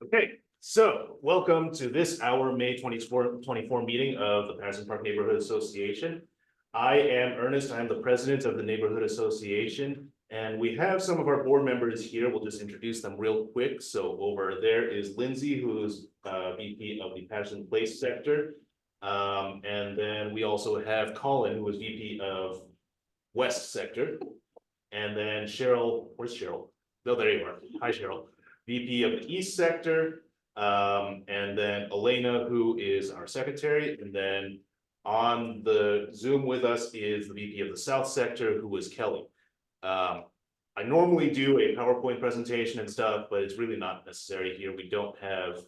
Okay, so welcome to this our May 24 meeting of the Patterson Park Neighborhood Association. I am Ernest. I'm the president of the Neighborhood Association, and we have some of our board members here. We'll just introduce them real quick. So over there is Lindsay, who's VP of the Patterson Place sector. And then we also have Colin, who is VP of West sector. And then Cheryl, where's Cheryl? No, there you are. Hi, Cheryl. VP of the East sector, and then Elena, who is our secretary, and then on the Zoom with us is the VP of the South sector, who is Kelly. I normally do a PowerPoint presentation and stuff, but it's really not necessary here. We don't have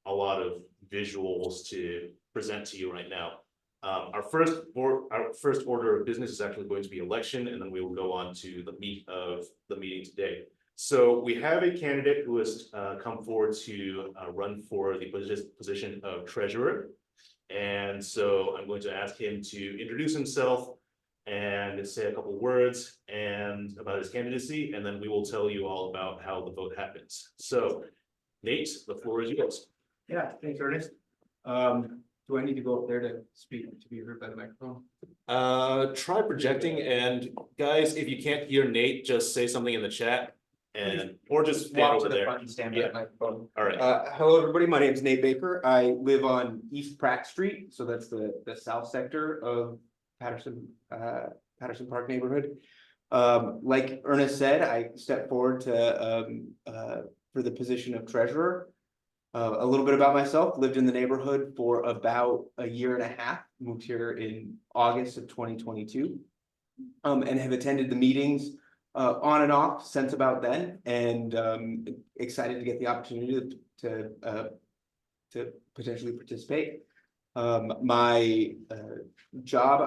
a lot of visuals to present to you right now. Our first order of business is actually going to be election, and then we will go on to the meat of the meeting today. So we have a candidate who has come forward to run for the position of treasurer. And so I'm going to ask him to introduce himself and say a couple words and about his candidacy, and then we will tell you all about how the vote happens. So Nate, the floor is yours. Yeah, thanks, Ernest. Do I need to go up there to speak to be heard by the microphone? Try projecting, and guys, if you can't hear Nate, just say something in the chat. And or just stand over there. And stand by the microphone. All right. Hello, everybody. My name is Nate Baker. I live on East Pratt Street, so that's the south sector of Patterson Park neighborhood. Like Ernest said, I stepped forward to for the position of treasurer. A little bit about myself: lived in the neighborhood for about a year and a half. Moved here in August of 2022, and have attended the meetings on and off since about then, and excited to get the opportunity to potentially participate. My job,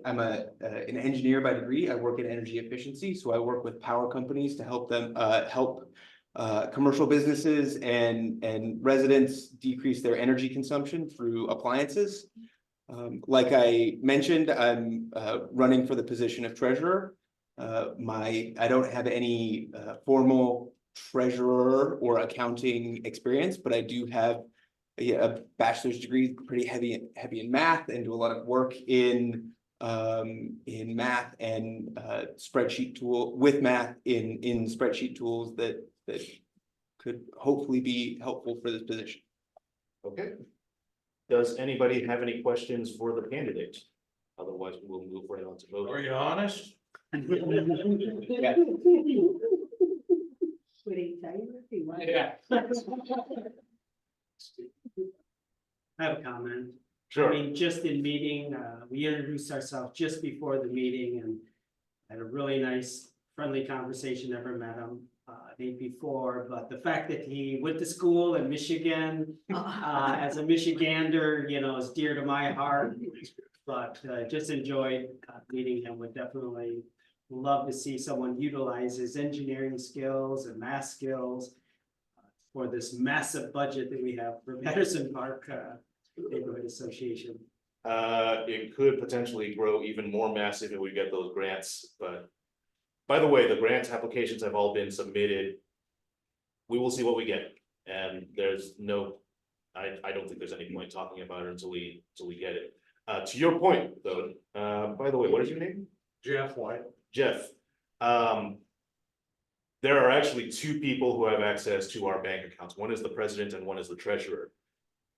I'm an engineer by degree. I work in energy efficiency, so I work with power companies to help them help commercial businesses and residents decrease their energy consumption through appliances. Like I mentioned, I'm running for the position of treasurer. I don't have any formal treasurer or accounting experience, but I do have a bachelor's degree, pretty heavy in math, and do a lot of work in math and in spreadsheet tools that could hopefully be helpful for this position. Okay. Does anybody have any questions for the candidate? Otherwise, we will move right on to vote. Are you honest? Yeah. Yeah. I have a comment. Sure. I mean, just in meeting, we introduced ourselves just before the meeting and had a really nice, friendly conversation. Never met him day before, but the fact that he went to school in Michigan, as a Michigander, you know, is dear to my heart. But just enjoyed meeting him. Would definitely love to see someone utilize his engineering skills and math skills for this massive budget that we have for Patterson Park Neighborhood Association. It could potentially grow even more massive if we get those grants, but by the way, the grant applications have all been submitted. We will see what we get, and there's no, I don't think there's any point talking about it until we get it. To your point, though, by the way, what is your name? Jeff White. Jeff. There are actually two people who have access to our bank accounts. One is the president and one is the treasurer.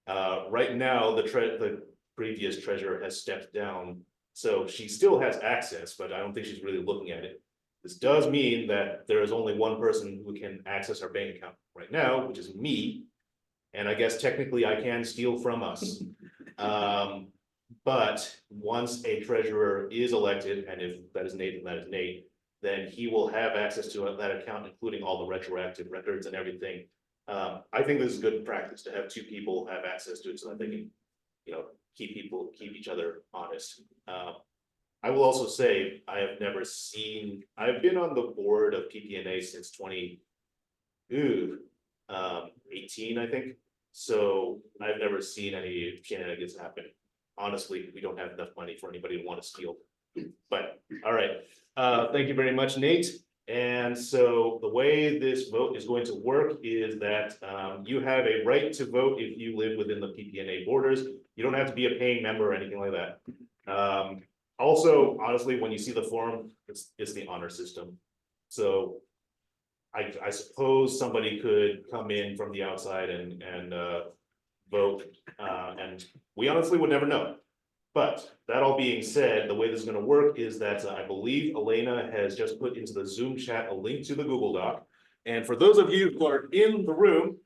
Right now, the previous treasurer has stepped down, so she still has access, but I don't think she's really looking at it. This does mean that there is only one person who can access our bank account right now, which is me. And I guess technically I can steal from us. But once a treasurer is elected, and if that is Nate and that is Nate, then he will have access to that account, including all the retroactive records and everything. I think this is good practice to have two people have access to it so that they can, you know, keep each other honest. I will also say I've been on the board of PPNA since 2018, I think. So I've never seen any shenanigans happen. Honestly, we don't have enough money for anybody to want to steal. But all right, thank you very much, Nate. And so the way this vote is going to work is that you have a right to vote if you live within the PPNA borders. You don't have to be a paying member or anything like that. Also, honestly, when you see the form, it's the honor system. So I suppose somebody could come in from the outside and vote, and we honestly would never know. But that all being said, the way this is going to work is that I believe Elena has just put into the Zoom chat a link to the Google Doc. And for those of you who are in the room,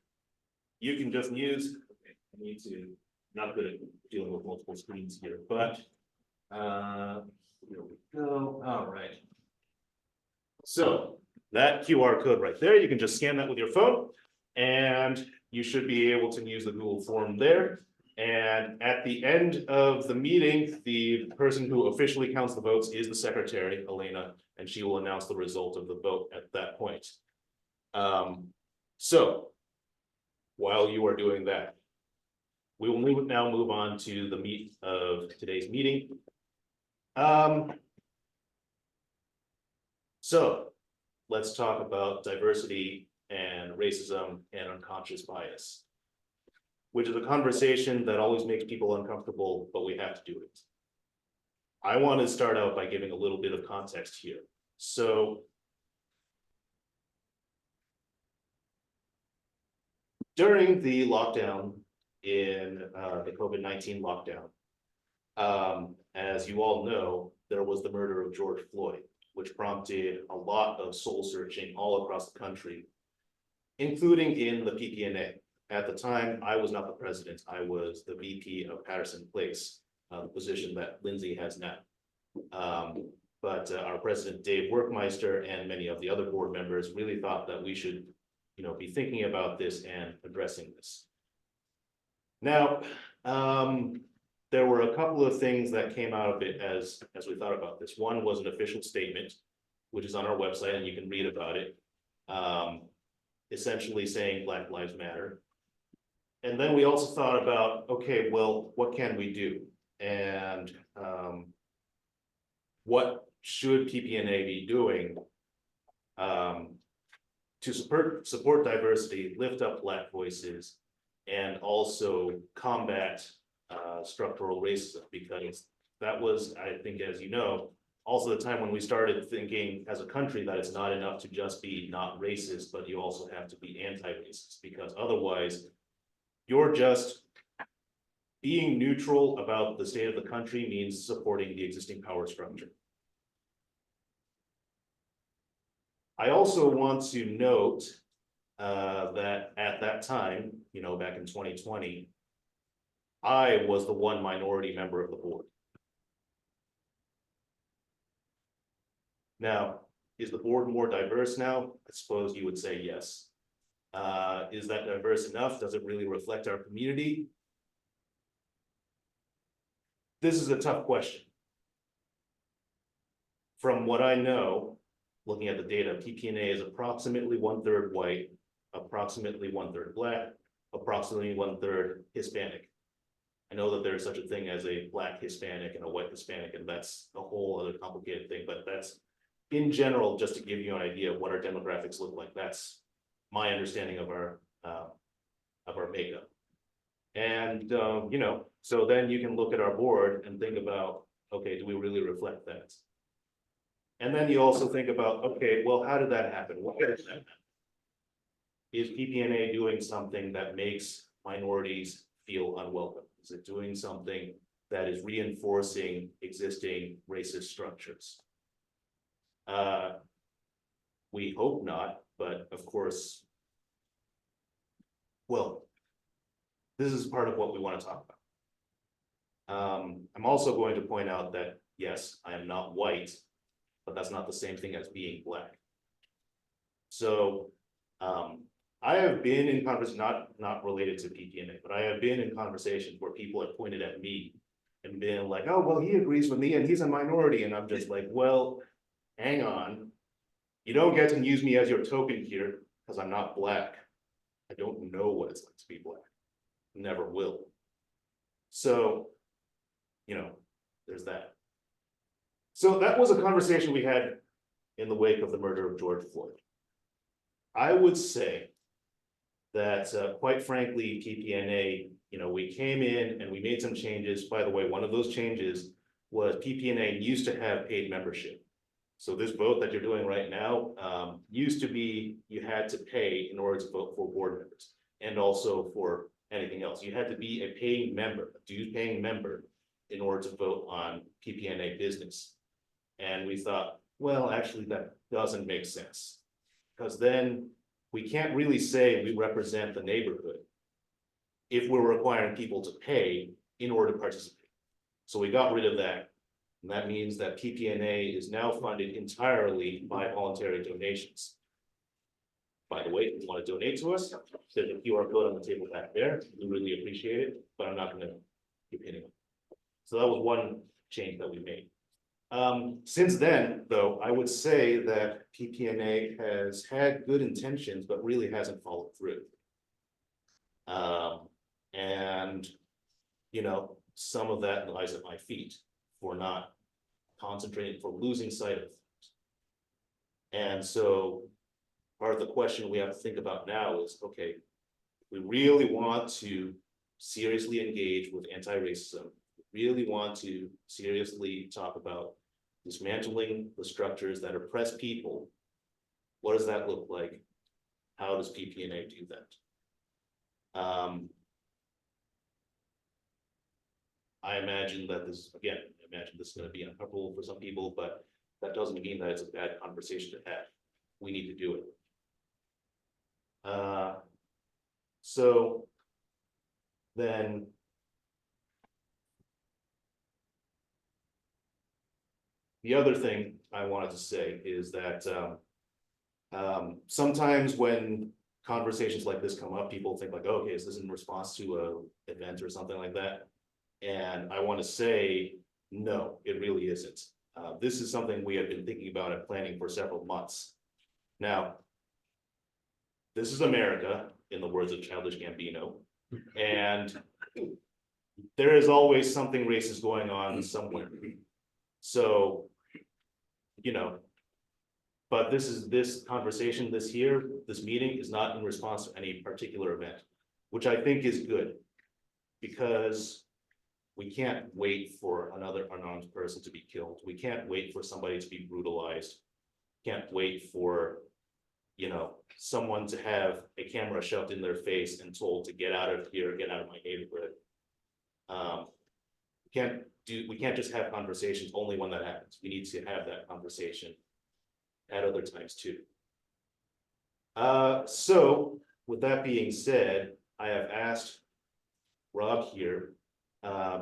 you can just use, I need to, not good at dealing with multiple screens here, but here we go. All right. So that QR code right there, you can just scan that with your phone and you should be able to use the Google form there. And at the end of the meeting, the person who officially counts the votes is the secretary, Elena, and she will announce the result of the vote at that point. So while you are doing that, we will now move on to the meat of today's meeting. So let's talk about diversity and racism and unconscious bias, which is a conversation that always makes people uncomfortable, but we have to do it. I want to start out by giving a little bit of context here. So during the lockdown in the COVID-19 lockdown, as you all know, there was the murder of George Floyd, which prompted a lot of soul searching all across the country, including in the PPNA. At the time, I was not the president. I was the VP of Patterson Place, the position that Lindsay has now. But our president, Dave Workmeister, and many of the other board members really thought that we should, be thinking about this and addressing this. Now, there were a couple of things that came out of it as we thought about this. One was an official statement, which is on our website, and you can read about it, essentially saying Black Lives Matter. And then we also thought about, okay, well, what can we do? And what should PPNA be doing to support diversity, lift up Black voices, and also combat structural racism? Because that was, I think, as you know, also the time when we started thinking as a country that it's not enough to just be not racist, but you also have to be anti-racist, because otherwise you're just being neutral about the state of the country means supporting the existing power structure. I also want to note that at that time, back in 2020, I was the one minority member of the board. Now, is the board more diverse now? I suppose you would say yes. Is that diverse enough? Does it really reflect our community? This is a tough question. From what I know, looking at the data, PPNA is approximately 1/3 white, approximately 1/3 Black, approximately 1/3 Hispanic. I know that there's such a thing as a Black Hispanic and a white Hispanic, and that's a whole other complicated thing, but that's in general, just to give you an idea of what our demographics look like. That's my understanding of our makeup. And so then you can look at our board and think about, okay, do we really reflect that? And then you also think about, okay, well, how did that happen? Why did that happen? Is PPNA doing something that makes minorities feel unwelcome? Is it doing something that is reinforcing existing racist structures? We hope not, but of course, well, this is part of what we want to talk about. I'm also going to point out that, yes, I am not white, but that's not the same thing as being Black. So I have been in conversations, not related to PPNA, but I have been in conversations where people have pointed at me and been like, oh, well, he agrees with me and he's a minority. And I'm just like, well, hang on. You don't get to use me as your token here because I'm not Black. I don't know what it's like to be Black. Never will. So, there's that. So that was a conversation we had in the wake of the murder of George Floyd. I would say that quite frankly, PPNA, we came in and we made some changes. By the way, one of those changes was PPNA used to have paid membership. So this vote that you're doing right now used to be, you had to pay in order to vote for board members and also for anything else. You had to be a paying member, a dues paying member in order to vote on PPNA business. And we thought, well, actually that doesn't make sense. Because then we can't really say we represent the neighborhood if we're requiring people to pay in order to participate. So we got rid of that. And that means that PPNA is now funded entirely by voluntary donations. By the way, if you want to donate to us, there's a QR code on the table back there. We really appreciate it, but I'm not going to keep hitting it. So that was one change that we made. Since then, though, I would say that PPNA has had good intentions, but really hasn't followed through. And, some of that lies at my feet for not concentrating, for losing sight of things. And so part of the question we have to think about now is, okay, we really want to seriously engage with anti-racism, really want to seriously talk about dismantling the structures that oppress people. What does that look like? How does PPNA do that? I imagine that this, again, is going to be uncomfortable for some people, but that doesn't mean that it's a bad conversation to have. We need to do it. So then the other thing I wanted to say is that sometimes when conversations like this come up, people think like, oh, okay, is this in response to an event or something like that? And I want to say, no, it really isn't. This is something we have been thinking about and planning for several months. Now, this is America, in the words of Childish Gambino, and there is always something racist going on somewhere. So, but this conversation, this meeting is not in response to any particular event, which I think is good, because we can't wait for another unarmed person to be killed. We can't wait for somebody to be brutalized. Can't wait for, someone to have a camera shoved in their face and told to get out of here, get out of my neighborhood. We can't just have conversations only when that happens. We need to have that conversation at other times too. So with that being said, I have asked Rob here,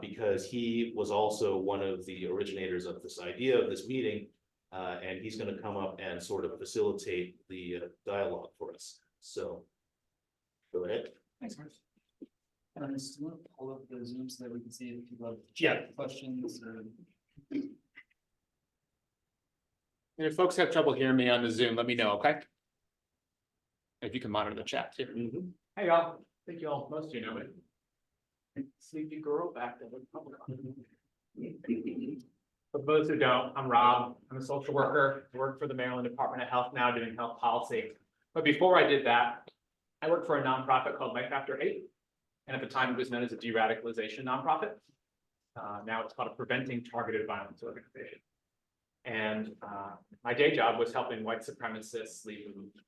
because he was also one of the originators of this idea of this meeting, and he's going to come up and sort of facilitate the dialogue for us. So go ahead. Thanks, Mark. Just want to pull up the Zoom so that we can see if people have questions or. And if folks have trouble hearing me on the Zoom, let me know, okay? If you can monitor the chat too. Hey y'all, I think y'all, most of you know me. Sleepy girl back there. For those who don't, I'm Rob. I'm a social worker. I work for the Maryland Department of Health now doing health policy. But before I did that, I worked for a nonprofit called Life After Hate. And at the time it was known as a de-radicalization nonprofit. Now it's called a Preventing Targeted Violence organization. And my day job was helping white supremacists leave the movement.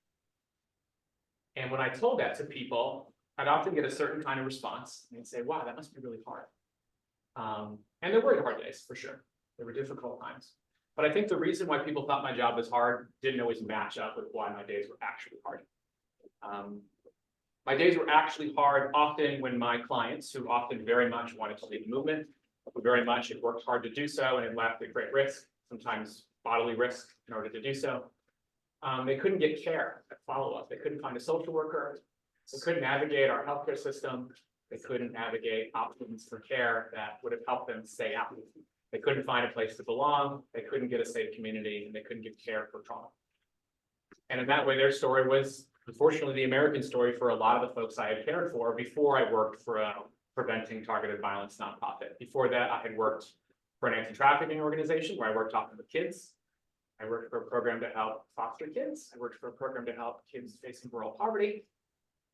And when I told that to people, I'd often get a certain kind of response. And they'd say, wow, that must be really hard. And there were hard days for sure. There were difficult times. But I think the reason why people thought my job was hard didn't always match up with why my days were actually hard. My days were actually hard often when my clients, who often very much wanted to leave the movement, who very much had worked hard to do so and had left at great risk, sometimes bodily risk in order to do so, they couldn't get care at follow-up. They couldn't find a social worker. They couldn't navigate our healthcare system. They couldn't navigate options for care that would have helped them stay out. They couldn't find a place to belong. They couldn't get a safe community, and they couldn't get care for trauma. And in that way, their story was, unfortunately, the American story for a lot of the folks I had cared for before I worked for a Preventing Targeted Violence nonprofit. Before that, I had worked for an anti-trafficking organization where I worked often with kids. I worked for a program to help foster kids. I worked for a program to help kids facing rural poverty.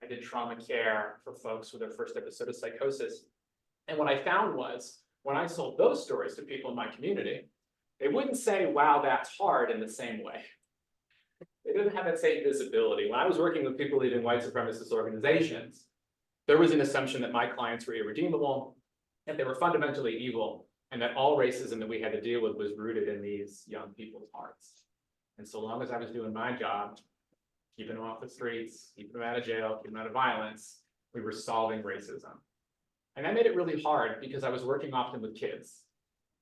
I did trauma care for folks with their first episode of psychosis. And what I found was, when I sold those stories to people in my community, they wouldn't say, wow, that's hard in the same way. They didn't have that same visibility. When I was working with people leading white supremacist organizations, there was an assumption that my clients were irredeemable, that they were fundamentally evil, and that all racism that we had to deal with was rooted in these young people's hearts. And so long as I was doing my job, keeping them off the streets, keeping them out of jail, keeping them out of violence, we were solving racism. And that made it really hard because I was working often with kids.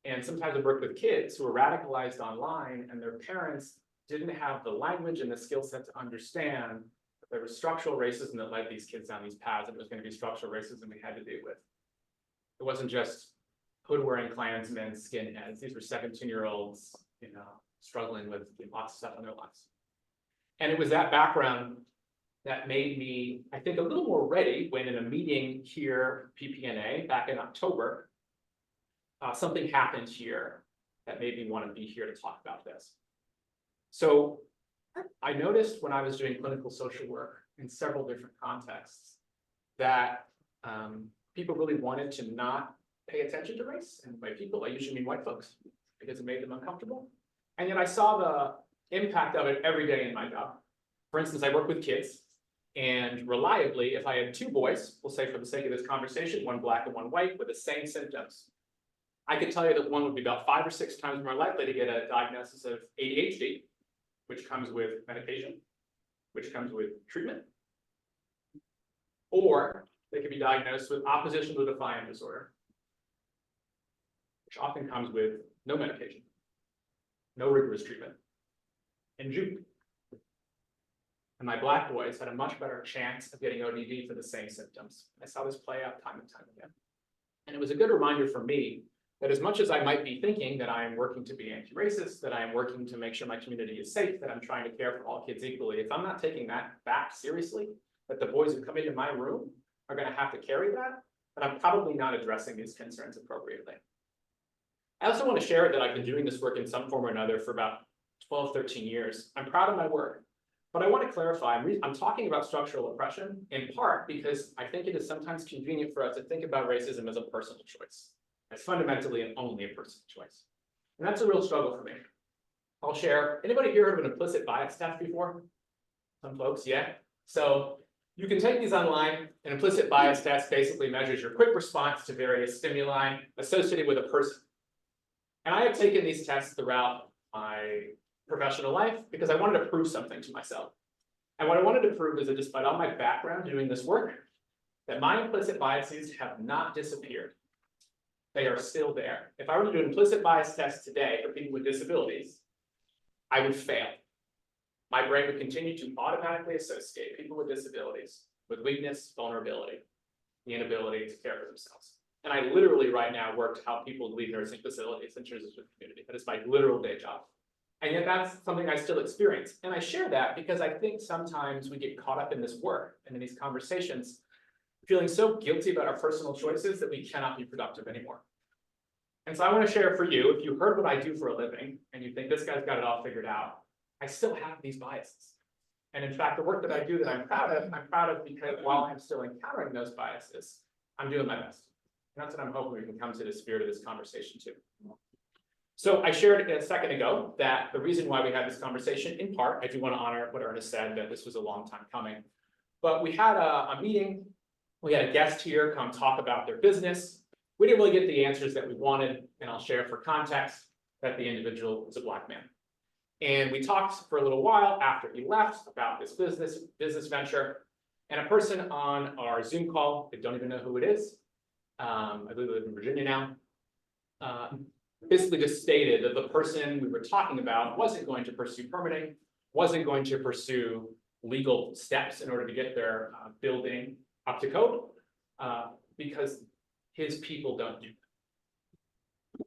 And sometimes I worked with kids who were radicalized online, and their parents didn't have the language and the skill set to understand that there was structural racism that led these kids down these paths, and it was going to be structural racism we had to deal with. It wasn't just hood-wearing Klansmen, skinheads. These were 17-year-olds, struggling with lots of stuff in their lives. And it was that background that made me, I think, a little more ready when in a meeting here, PPNA, back in October, something happened here that made me want to be here to talk about this. So I noticed when I was doing clinical social work in several different contexts that people really wanted to not pay attention to race. And by people, I usually mean white folks, because it made them uncomfortable. And yet I saw the impact of it every day in my job. For instance, I work with kids, and reliably, if I had two boys, we'll say for the sake of this conversation, one black and one white with the same symptoms, I could tell you that one would be about 5 or 6 times more likely to get a diagnosis of ADHD, which comes with medication, which comes with treatment, or they could be diagnosed with oppositional defiant disorder, which often comes with no medication, no rigorous treatment, and juke. And my black boys had a much better chance of getting ODD for the same symptoms. I saw this play out time and time again. And it was a good reminder for me that as much as I might be thinking that I am working to be anti-racist, that I am working to make sure my community is safe, that I'm trying to care for all kids equally, if I'm not taking that back seriously, that the boys who come into my room are going to have to carry that, then I'm probably not addressing these concerns appropriately. I also want to share that I've been doing this work in some form or another for about 12, 13 years. I'm proud of my work, but I want to clarify, I'm talking about structural oppression in part because I think it is sometimes convenient for us to think about racism as a personal choice. It's fundamentally and only a personal choice. And that's a real struggle for me. I'll share, anybody here heard of an implicit bias test before? Some folks, yeah. So you can take these online. An implicit bias test basically measures your quick response to various stimuli associated with a person. And I have taken these tests throughout my professional life because I wanted to prove something to myself. And what I wanted to prove is that despite all my background doing this work, that my implicit biases have not disappeared. They are still there. If I were to do an implicit bias test today for people with disabilities, I would fail. My brain would continue to automatically associate people with disabilities with weakness, vulnerability, the inability to care for themselves. And I literally right now work to help people leave nursing facilities and transition to the community. That is my literal day job. And yet that's something I still experience. And I share that because I think sometimes we get caught up in this work and in these conversations, feeling so guilty about our personal choices that we cannot be productive anymore. And so I want to share for you, if you heard what I do for a living and you think this guy's got it all figured out, I still have these biases. And in fact, the work that I do that I'm proud of because while I'm still encountering those biases, I'm doing my best. And that's what I'm hoping we can come to the spirit of this conversation too. So I shared a second ago that the reason why we had this conversation, in part, I do want to honor what Ernest said, that this was a long time coming. But we had a meeting, we had a guest here come talk about their business. We didn't really get the answers that we wanted, and I'll share for context that the individual was a Black man. And we talked for a little while after he left about this business venture, and a person on our Zoom call, I don't even know who it is, I believe they live in Virginia now, basically just stated that the person we were talking about wasn't going to pursue permitting, wasn't going to pursue legal steps in order to get their building up to code, because his people don't do that.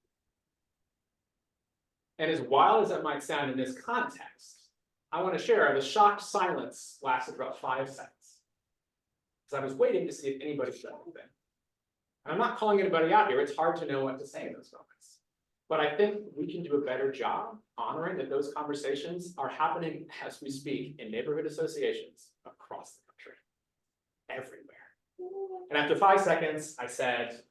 And as wild as that might sound in this context, I want to share the shocked silence lasted about 5 seconds. Because I was waiting to see if anybody said anything. And I'm not calling anybody out here, it's hard to know what to say in those moments. But I think we can do a better job honoring that those conversations are happening as we speak in neighborhood associations across the country. Everywhere. And after 5 seconds, I said,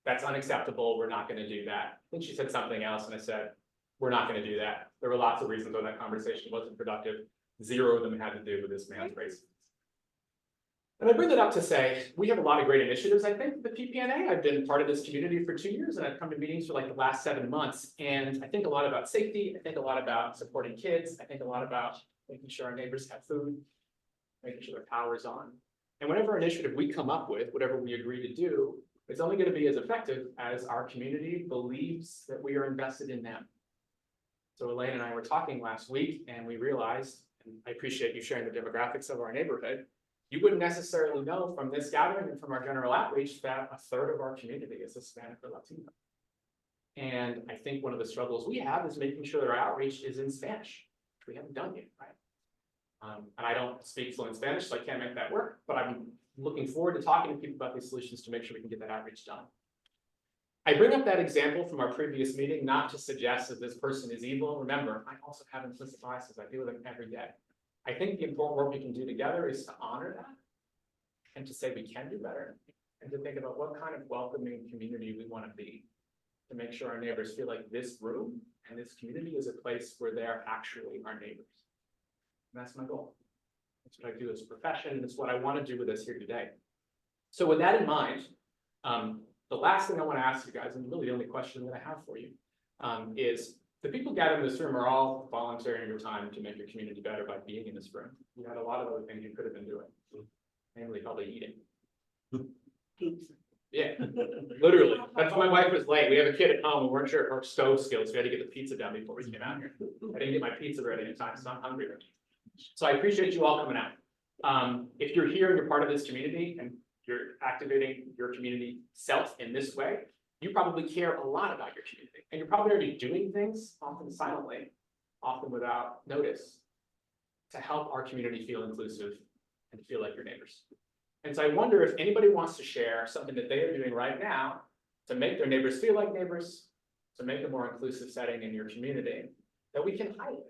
that's unacceptable, we're not gonna do that. Then she said something else and I said, we're not gonna do that. There were lots of reasons why that conversation wasn't productive. 0 of them had to do with this man's race. And I bring that up to say, we have a lot of great initiatives, I think, with the PPNA. I've been part of this community for 2 years and I've come to meetings for like the last 7 months. And I think a lot about safety. I think a lot about supporting kids. I think a lot about making sure our neighbors have food, making sure their power is on. And whatever initiative we come up with, whatever we agree to do, it's only going to be as effective as our community believes that we are invested in them. So Elaine and I were talking last week and we realized, and I appreciate you sharing the demographics of our neighborhood, you wouldn't necessarily know from this gathering and from our general outreach that 1/3 of our community is Hispanic or Latino. And I think one of the struggles we have is making sure that our outreach is in Spanish, which we haven't done yet, right? And I don't speak fluent Spanish, so I can't make that work, but I'm looking forward to talking to people about these solutions to make sure we can get that outreach done. I bring up that example from our previous meeting, not to suggest that this person is evil. Remember, I also have implicit biases. I deal with them every day. I think the important work we can do together is to honor that and to say we can do better and to think about what kind of welcoming community we want to be to make sure our neighbors feel like this room and this community is a place where they're actually our neighbors. And that's my goal. That's what I do as a profession, and it's what I want to do with us here today. So with that in mind, the last thing I want to ask you guys, and really the only question that I have for you, is the people gathered in this room are all volunteering your time to make your community better by being in this room. You had a lot of other things you could have been doing, namely probably eating. Yeah, literally. That's why my wife was late. We have a kid at home. We weren't sure of her stove skills. We had to get the pizza done before we came out here. I didn't get my pizza ready in time, so I'm hungry. So I appreciate you all coming out. If you're here and you're part of this community and you're activating your community self in this way, you probably care a lot about your community. And you're probably already doing things, often silently, often without notice, to help our community feel inclusive and feel like your neighbors. And so I wonder if anybody wants to share something that they are doing right now to make their neighbors feel like neighbors, to make a more inclusive setting in your community, that we can highlight,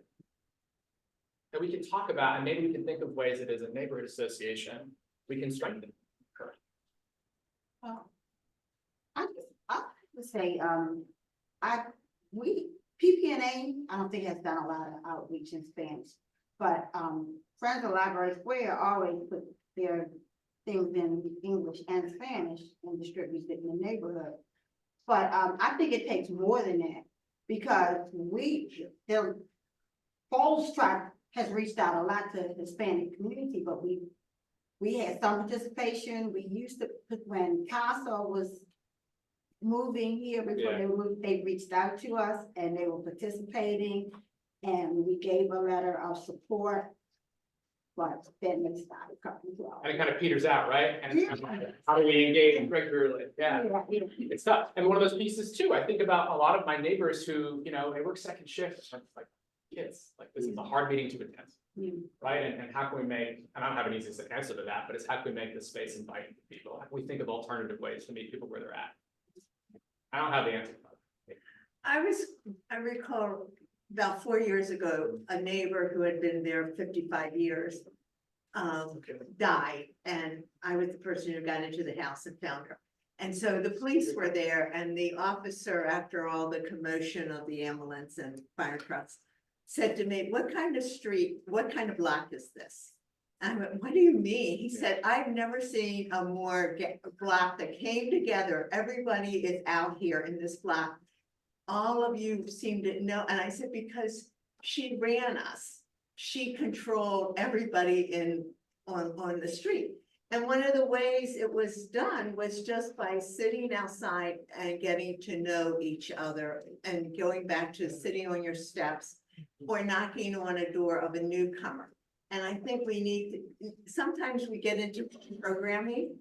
that we can talk about, and maybe we can think of ways that as a neighborhood association, we can strengthen. I would say, PPNA, I don't think has done a lot of outreach in Spanish, but, Friends of Library Square always put their things in English and Spanish and distributes it in the neighborhood. But, I think it takes more than that, because Falls Track has reached out a lot to the Hispanic community, but we had some participation. We used to, when CASA was moving here before they moved, they reached out to us and they were participating, and we gave a letter of support. But then they started coming to us. And it kind of peters out, right? And it's how do we engage regularly? Yeah, it's tough. And one of those pieces too, I think about a lot of my neighbors who, you know, they work second shift, like kids, like this is a hard meeting to attend. Right, and how can we make, and I don't have an easy answer to that, but it's how can we make this space inviting to people? How can we think of alternative ways to meet people where they're at? I don't have the answer. I recall about 4 years ago, a neighbor who had been there 55 years died, and I was the person who got into the house and found her. And so the police were there, and the officer, after all the commotion of the ambulance and fire trucks, said to me, what kind of street, what kind of block is this? I went, what do you mean? He said, I've never seen a more block that came together. Everybody is out here in this block. All of you seem to know. And I said, because she ran us. She controlled everybody on the street. And one of the ways it was done was just by sitting outside and getting to know each other and going back to sitting on your steps or knocking on a door of a newcomer. And I think we need to, sometimes we get into programming,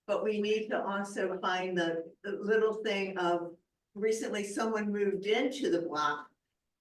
but we need to also find the little thing of, recently someone moved into the block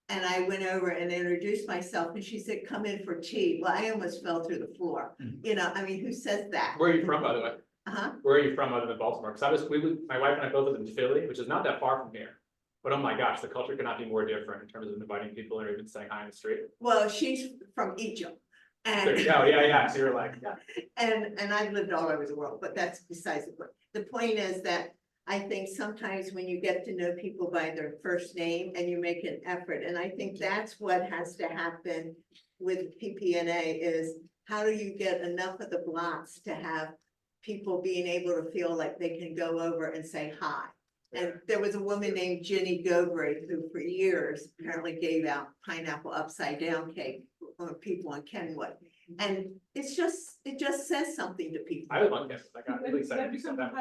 and I went over and introduced myself and she said, come in for tea. Well, I almost fell through the floor. You know, I mean, who says that? Where are you from, by the way? Uh-huh. Where are you from other than Baltimore? Because my wife and I both live in Philly, which is not that far from here. But oh my gosh, the culture cannot be more different in terms of inviting people or even saying hi in the street. Well, she's from Egypt. There you And, go, yeah, so you're like, yeah. and I've lived all over the world, but that's besides the point. The point is that I think sometimes when you get to know people by their first name and you make an effort, and I think that's what has to happen with PPNA is how do you get enough of the blocks to have people being able to feel like they can go over and say hi. And there was a woman named Jenny Gobray who for years apparently gave out pineapple upside down cake on people in Kenwood. And it just says something to people. I would like this, I got really excited. to do that.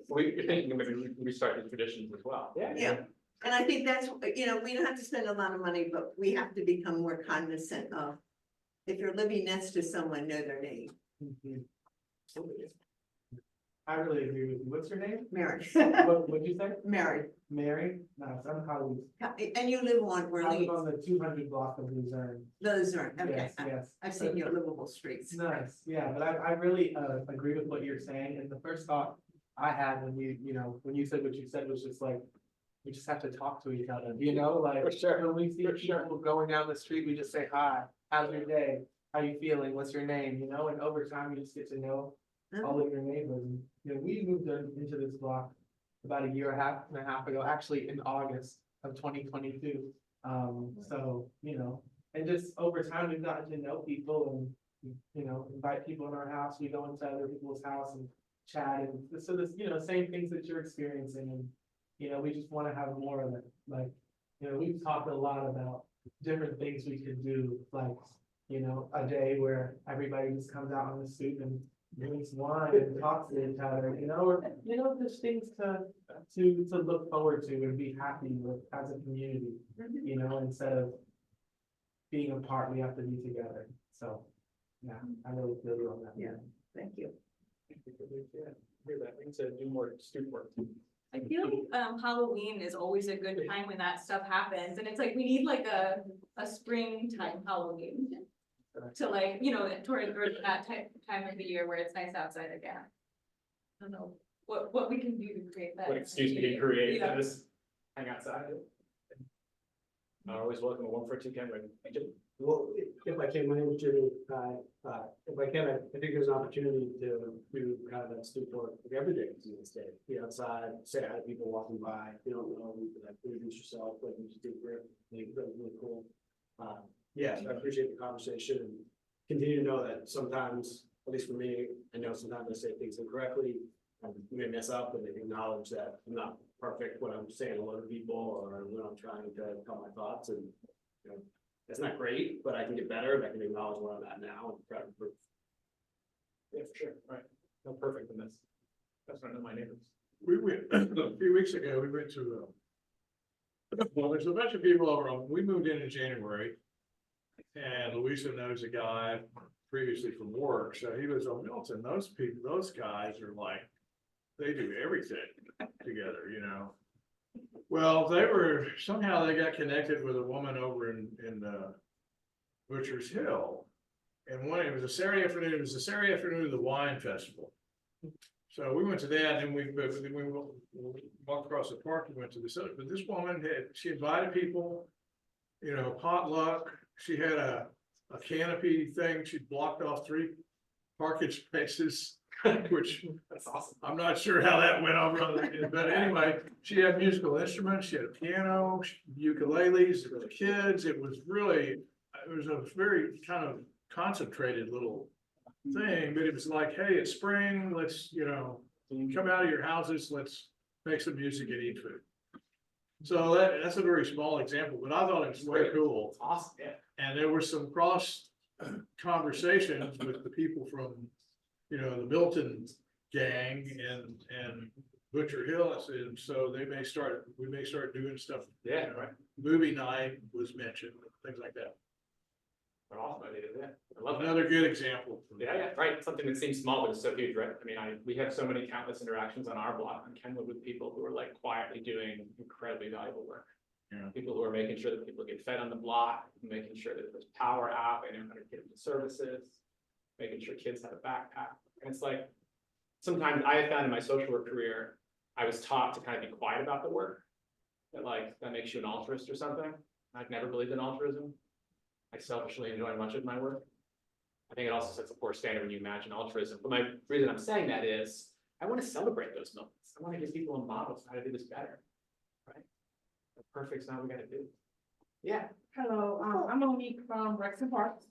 You're thinking of maybe restart the traditions as well. Yeah, and I think that's, we don't have to spend a lot of money, but we have to become more cognizant of. If you're living next to someone, know their name. I really agree with you. What's your name? Mary, What'd you say? Mary, Mary? No, I'm Holly. and you live on I live Orleans, on the 200 block of Luzerne. those are, okay, Yes, yes. I've seen your livable streets. Nice, yeah, but I really agree with what you're saying, and the first thought I had when when you said what you said was just like, we just have to talk to each other, like. For sure, When we see people going down the street, we just say, hi, how's your day? How you feeling? What's your name? And over time, you just get to know all of your neighbors. And, we moved into this block about a year and a half ago, actually in August of 2022. So, and just over time, we've gotten to know people and, invite people in our house. We go into other people's house and chat. And so this, same things that you're experiencing. And, we just want to have more of it. Like, we've talked a lot about different things we could do, like, a day where everybody just comes out on the stoop and drinks wine and talks to each other, or, just things to look forward to and be happy with as a community, instead of being apart, we have to be together. So, yeah, I really feel you on that. Yeah. Thank you. Hear that, we need to do more street work. I feel like Halloween is always a good time when that stuff happens, and it's like we need like a springtime Halloween. To toward that time of the year where it's nice outside again. I don't know what we can do to create that. What excuse we can create Yeah. for this, hang outside. Always welcome to 142 Kenwood. Well, if I can, my name is Jimmy, if I can, I think there's an opportunity to do kind of that stoop work every day in the state. Be outside, say hi to people walking by, you don't know, like introduce yourself, like you just did great, I think that's really cool. Yeah, so I appreciate the conversation and continue to know that sometimes, at least for me, I know sometimes I say things incorrectly. We may mess up and acknowledge that I'm not perfect when I'm saying hello to people or when I'm trying to tell my thoughts and, that's not great, but I can get better and I can acknowledge where I'm at now and try to improve. Yeah, for sure, right, no perfect in this. That's not my neighbors. We went, a few weeks ago, we went to, well, there's a bunch of people over on, we moved in January. And Louisa knows a guy previously from work, so he was on Milton. Those people, those guys are like, they do everything together, Well, somehow they got connected with a woman over in Butcher's Hill. And it was a Saturday afternoon of the wine festival. So we went to that and we walked across the park and went to this other, but this woman she invited people, potluck. She had a canopy thing. She blocked off 3 parking spaces, which That's awesome. I'm not sure how that went over. But anyway, she had musical instruments. She had a piano, ukuleles for the kids. It was a very kind of concentrated little thing, but it was like, hey, it's spring. Let's, when you come out of your houses, let's make some music and eat food. So that's a very small example, but I thought it was way cool. It's awesome, yeah. And there were some cross conversations with the people from, the Milton gang and Butcher Hill. And so we may start doing stuff. Yeah, right. Movie night was mentioned, things like that. They're awesome ideas, yeah. I love that. Another good example. Yeah, right, something that seems small, but it's so huge, right? I mean, we have so many countless interactions on our block in Kenwood with people who are like quietly doing incredibly valuable work. Yeah. People who are making sure that people get fed on the block, making sure that there's power out, they know how to get into services, making sure kids have a backpack. And it's like, sometimes I have found in my social work career, I was taught to kind of be quiet about the work. that makes you an altruist or something. I've never believed in altruism. I selfishly enjoy much of my work. I think it also sets a poor standard when you imagine altruism. But my reason I'm saying that is I want to celebrate those moments. I want to give people a model of how to do this better. Right? The perfect's not what we got to do. Yeah. Hello, I'm Monique from Rex and Parks.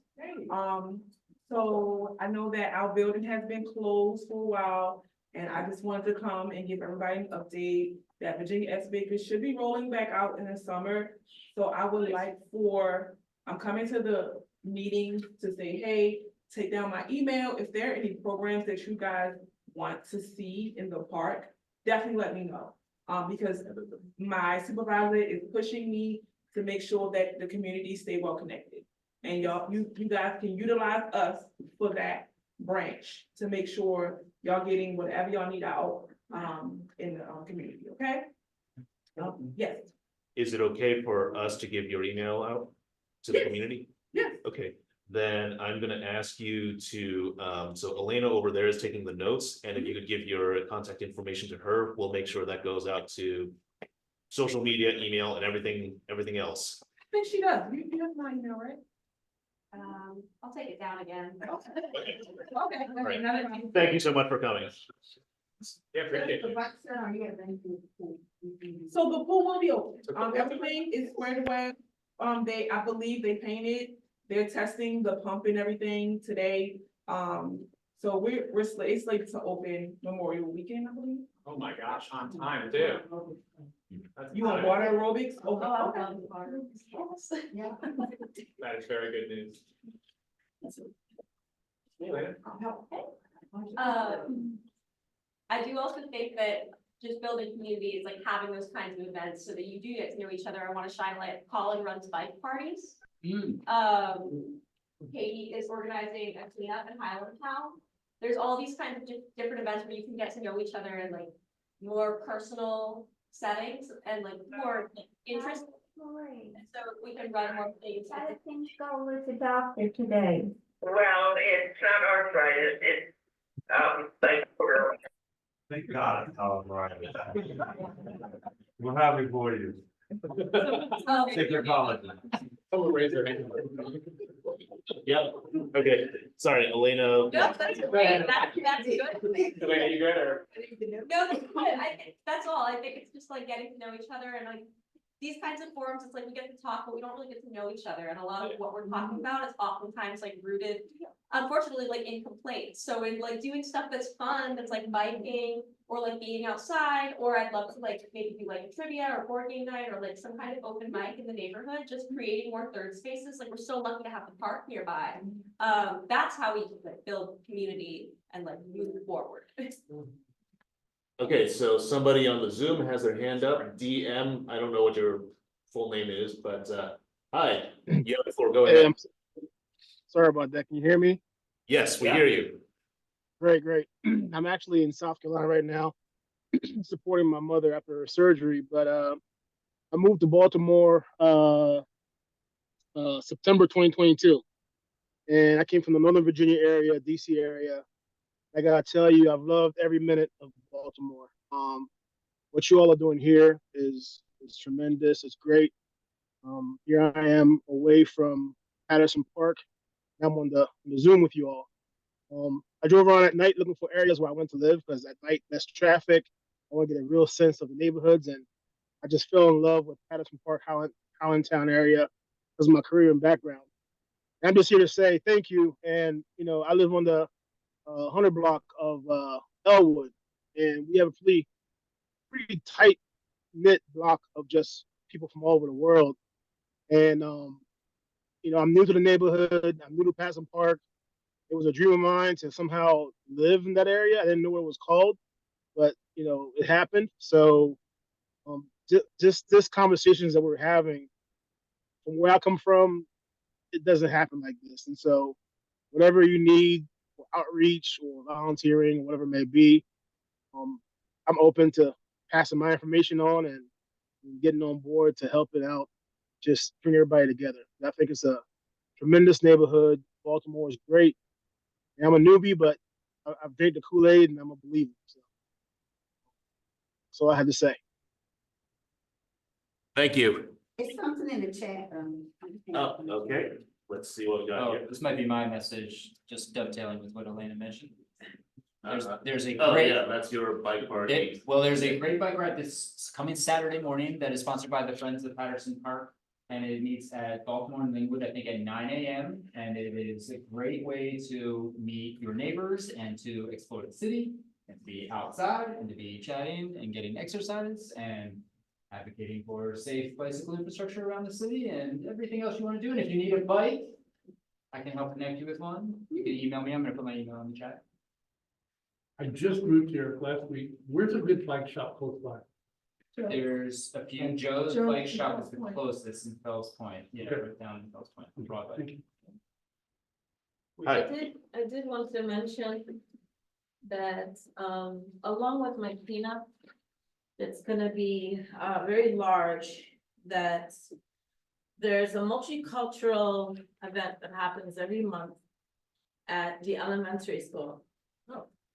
So I know that our building has been closed for a while, and I just wanted to come and give everybody an update that Virginia S. Baker should be rolling back out in the summer. So I would like I'm coming to the meeting to say, hey, take down my email. If there are any programs that you guys want to see in the park, definitely let me know. Because my supervisor is pushing me to make sure that the community stay well connected. And you guys can utilize us for that branch to make sure y'all getting whatever y'all need out in the community, okay? Yes. Is it okay for us to give your email out to the community? Yes. Okay, then I'm gonna ask you to, so Elena over there is taking the notes, and if you could give your contact information to her, we'll make sure that goes out to social media, email, and everything else. I think she does. You have my email, right? I'll take it down again. Okay. Right. Thank you so much for coming. Yeah, appreciate it. So the pool will be open. Everything is squared away. I believe they painted. They're testing the pump and everything today. So it's slated to open Memorial Weekend, I believe. Oh my gosh, on time too. You want water aerobics? Yeah. That is very good news. Hey, Elena. I do also think that just building communities, like having those kinds of events so that you do get to know each other. I want to shine light. Colin runs bike parties. Katie is organizing a cleanup in Highland Town. There's all these kinds of different events where you can get to know each other in like more personal settings and like more interest. And so we can run more things. How did things go with the doctor today? Well, it's not arthritis, it's, like, Thank God it's all right. We're happy for you. Take your collagen. Someone raise their hand. Yep, okay, sorry, Elena. No, that's great. That's good. Elena, you good or? No, that's good. I think that's all. I think it's just like getting to know each other and like these kinds of forums, it's like we get to talk, but we don't really get to know each other. And a lot of what we're talking about is oftentimes like rooted, unfortunately, like in complaints. So in like doing stuff that's fun, that's like biking or like being outside, or I'd love to like maybe do like a trivia or board game night or like some kind of open mic in the neighborhood, just creating more third spaces. Like we're so lucky to have the park nearby. That's how we like build community and like move forward. Okay, so somebody on the Zoom has their hand up, DM, I don't know what your full name is, but hi, you have the floor, go ahead. Sorry about that. Can you hear me? Yes, we hear you. Great. I'm actually in South Carolina right now, supporting my mother after her surgery, but I moved to Baltimore September 2022. And I came from the Northern Virginia area, DC area. I gotta tell you, I've loved every minute of Baltimore. What you all are doing here is tremendous. It's great. Here I am away from Patterson Park. I'm on the Zoom with you all. I drove around at night looking for areas where I want to live because at night less traffic. I want to get a real sense of the neighborhoods, and I just fell in love with Patterson Park, Highlandtown area because of my career and background. And I'm just here to say thank you. And I live on the 100 block of Elwood, and we have a pretty tight knit block of just people from all over the world. And I'm new to the neighborhood. I'm new to Patterson Park. It was a dream of mine to somehow live in that area. I didn't know what it was called, but it happened. So just this conversations that we're having, from where I come from, it doesn't happen like this. And so whatever you need for outreach or volunteering or whatever it may be, I'm open to passing my information on and getting on board to help it out, just bring everybody together. I think it's a tremendous neighborhood. Baltimore is great. And I'm a newbie, but I've drank the Kool-Aid and I'm a believer. So that's all I had to say. Thank you. It's something in the chat, Oh, okay, let's see what we got Oh, here. this might be my message, just dovetailing with what Elena mentioned. There's a Oh, great. yeah, that's your bike party. Well, there's a great bike ride this coming Saturday morning that is sponsored by the Friends of Patterson Park. And it meets at Baltimore and Linwood, I think at 9 a.m. And it is a great way to meet your neighbors and to explore the city. And to be outside and to be chatting and getting exercise and advocating for safe bicycle infrastructure around the city and everything else you want to do. And if you need a bike, I can help connect you with one. You can email me. I'm gonna put my email in the chat. I just moved here last week. Where's a good bike shop close by? There's a few, Joe's Bike Shop is the closest in Fells Point, right down in Fells Point, on Broadway. Hi. I did want to mention that, along with my cleanup, it's gonna be, very large, that there's a multicultural event that happens every month at the elementary school.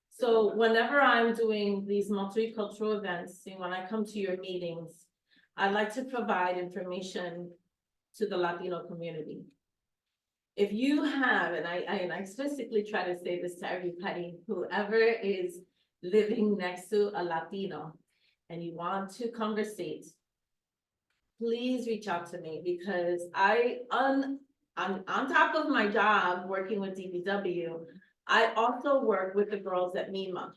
So whenever I'm doing these multicultural events, and when I come to your meetings, I like to provide information to the Latino community. If you have, and I specifically try to say this to everybody, whoever is living next to a Latino and you want to conversate, please reach out to me, because I'm on top of my job working with DPW. I also work with the girls at MEMA.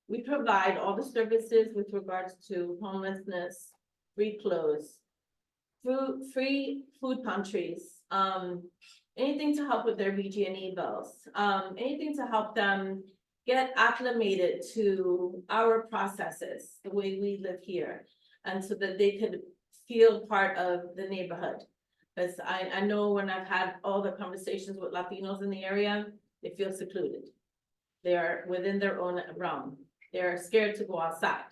We provide all the services with regards to homelessness, free clothes, free food pantries, anything to help with their BG&E bills, anything to help them get acclimated to our processes, the way we live here, and so that they could feel part of the neighborhood. Because I know when I've had all the conversations with Latinos in the area, they feel secluded. They are within their own realm. They're scared to go outside.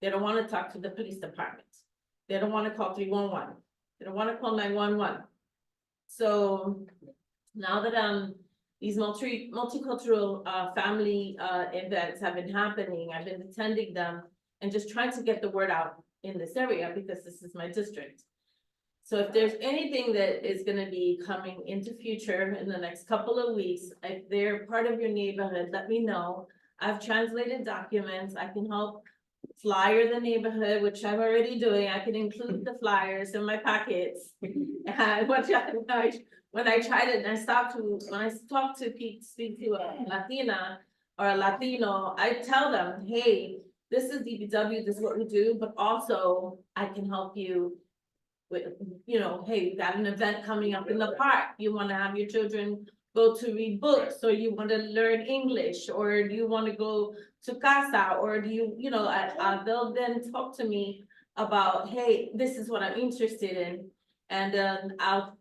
They don't want to talk to the police department. They don't want to call 311. They don't want to call 911. So now that these multicultural family events have been happening, I've been attending them and just trying to get the word out in this area, because this is my district. So if there's anything that is gonna be coming into future in the next couple of weeks, if they're part of your neighborhood, let me know. I've translated documents. I can help flyer the neighborhood, which I'm already doing. I can include the flyers in my packets. And when I try to, when I talk to people, speak to a Latina or a Latino, I tell them, hey, this is DPW, this is what we do, but also I can help you with, hey, we got an event coming up in the park. You want to have your children go to read books, or you want to learn English, or do you want to go to casa, or do you, they'll then talk to me about, hey, this is what I'm interested in. And then I'll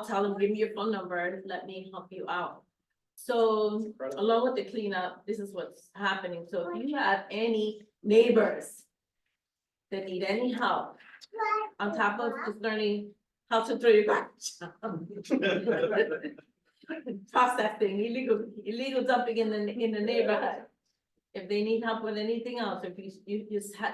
tell them, give me your phone number, let me help you out. So along with the cleanup, this is what's happening. So if you have any neighbors that need any help, on top of just learning how to throw your garbage, processing, illegal dumping in the neighborhood. If they need help with anything else, if you